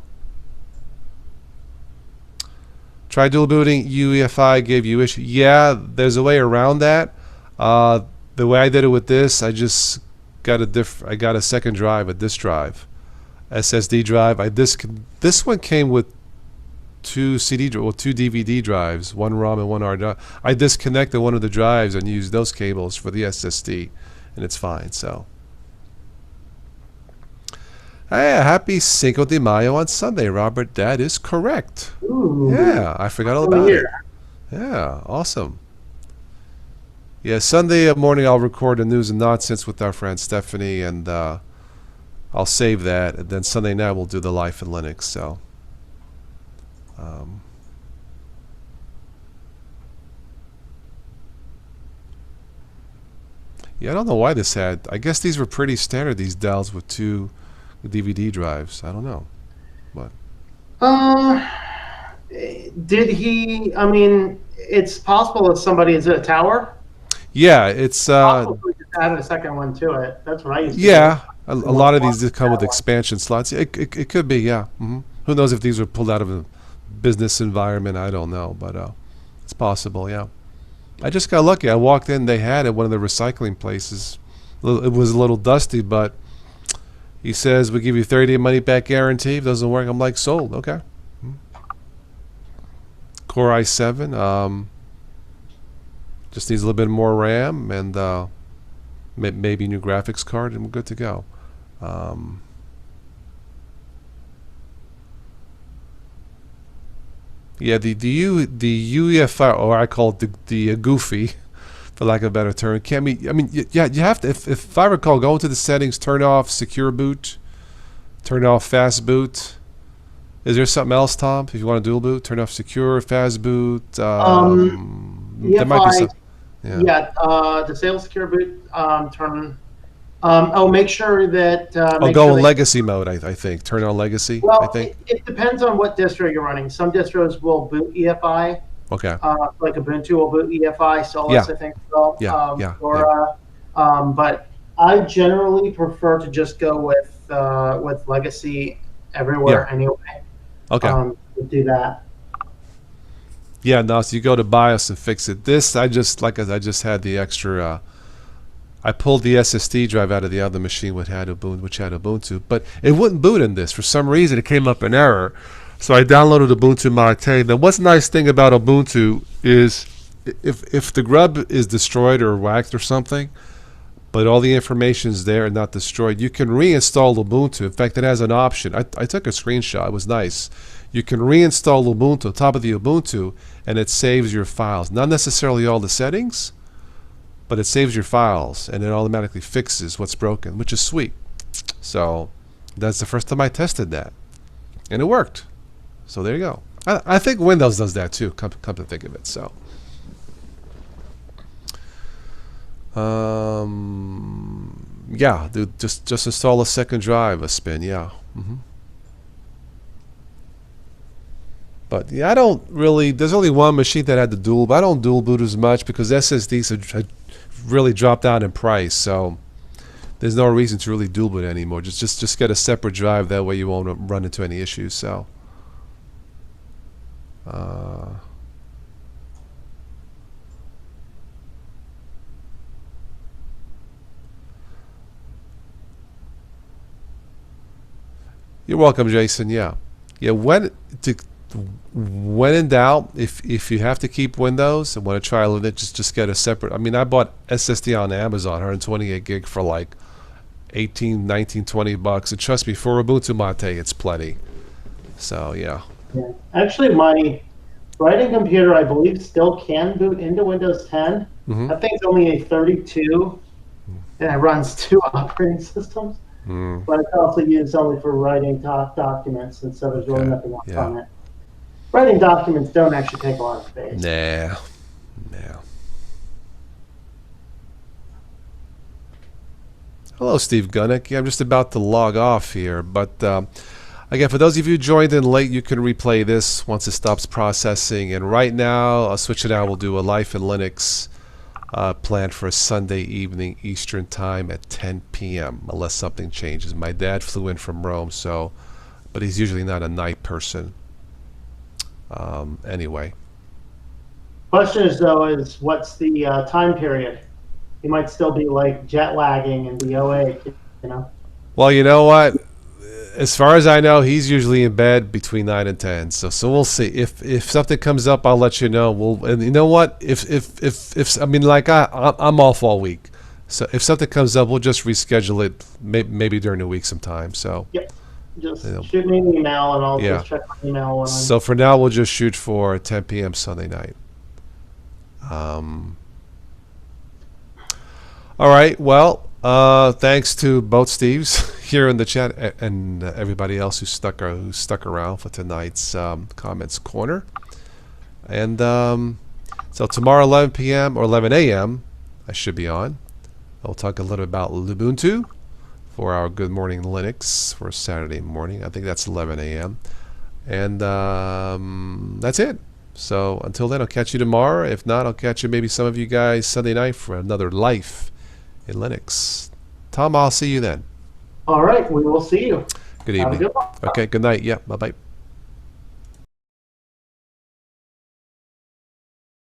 Try dual booting. UEFI gave you issue. Yeah, there's a way around that. The way I did it with this, I just got I got a second drive, a disk drive, SSD drive. This one came with two DVD drives, one ROM and one hard drive. I disconnected one of the drives and used those cables for the SSD, and it's fine. So, hey, happy Cinco de Mayo on Sunday, Robert. That is correct.
Ooh.
Yeah, I forgot all about it. Yeah, awesome. Yeah, Sunday morning I'll record a news and nonsense with our friend Stephanie, and I'll save that. And then Sunday night we'll do the Life in Linux. So, yeah, I don't know why this had. I guess these were pretty standard. These Dells with two DVD drives. I don't know, but.
Did he? I mean, it's possible that somebody is at a tower.
Yeah, it's
Probably just added a second one to it. That's what I used to
yeah. A lot of these just come with expansion slots. It could be, yeah. Who knows if these were pulled out of a business environment? I don't know, but it's possible, yeah. I just got lucky. I walked in, they had it at one of the recycling places. It was a little dusty, but he says we give you 30-day money back guarantee. If it doesn't work, I'm like, sold. Okay. Core i7. Just needs a little bit more RAM and maybe new graphics card, and we're good to go. Yeah, the UEFI, or I call it the Goofy, for lack of a better term. You have to. If I recall, go into the settings, turn off secure boot, Turn off fast boot. Is there something else, Tom? If you want to dual boot, turn off secure, fast boot. There might be some.
Disable secure boot. Turn. Make sure that.
I'll go in legacy mode. I think turn on legacy.
Well,
I think
it depends on what distro you're running. Some distros will boot EFI.
okay.
Like Ubuntu will boot EFI. Solus, I think. So, but I generally prefer to just go with legacy everywhere anyway.
Okay.
To do that.
Yeah, no, so you go to BIOS and fix it. This, I just had the extra, I pulled the SSD drive out of the other machine which had Ubuntu, but it wouldn't boot in this. For some reason, it came up an error. So I downloaded Ubuntu Mate. The what's nice thing about Ubuntu is if the grub is destroyed or whacked or something, but all the information is there and not destroyed, you can reinstall Ubuntu. In fact, it has an option. I took a screenshot. It was nice. You can reinstall Ubuntu on top of the Ubuntu, and it saves your files. Not necessarily all the settings, but it saves your files, and it automatically fixes what's broken, which is sweet. So that's the first time I tested that, and it worked. So there you go. I think Windows does that too, come to think of it. So yeah, dude, just install a second drive, a spin, yeah. But yeah, I don't really. There's only one machine that had the dual, but I don't dual boot as much because SSDs had really dropped down in price. So there's no reason to really dual boot anymore. Just get a separate drive. That way you won't run into any issues. So. You're welcome, Jason. Yeah. When in doubt, if you have to keep Windows and want to try Linux, just get a separate. I mean, I bought SSD on Amazon, 128 gig for like 18, 19, 20 bucks. And trust me, for Ubuntu Mate, it's plenty. So yeah.
Actually, my writing computer, I believe, still can boot into Windows 10. That thing's only a 32, and it runs 2 operating systems. But it's also used only for writing documents, and so there's really nothing else on it. Writing documents don't actually take a lot of space.
Nah. Hello, Steve Gunnick. Yeah, I'm just about to log off here, but again, for those of you who joined in late, you can replay this once it stops processing. And right now, I'll switch it out. We'll do a Life in Linux planned for a Sunday evening Eastern time at 10 p.m. unless something changes. My dad flew in from Rome, but he's usually not a night person. Anyway.
Question is what's the time period? He might still be like jet lagging and be awake, you know.
Well, you know what? As far as I know, he's usually in bed between 9 and 10. So we'll see. If something comes up, I'll let you know. And you know what? If I mean, like I'm off all week, so if something comes up, we'll just reschedule it maybe during the week sometime. So. Yep.
Just shoot me an email and I'll just check my email when
So for now, we'll just shoot for 10 p.m. Sunday night. All right. Well, thanks to both Steves here in the chat and everybody else who stuck around for tonight's comments corner. And so tomorrow, 11 p.m. or 11 a.m., I should be on. I'll talk a little bit about Ubuntu for our Good Morning Linux for Saturday morning. I think that's 11 a.m. And that's it. So until then, I'll catch you tomorrow. If not, I'll catch you, maybe some of you guys, Sunday night for another Life in Linux. Tom, I'll see you then.
All right, we will see you.
Good evening.
Have a good one.
Okay, good night. Yeah, bye-bye.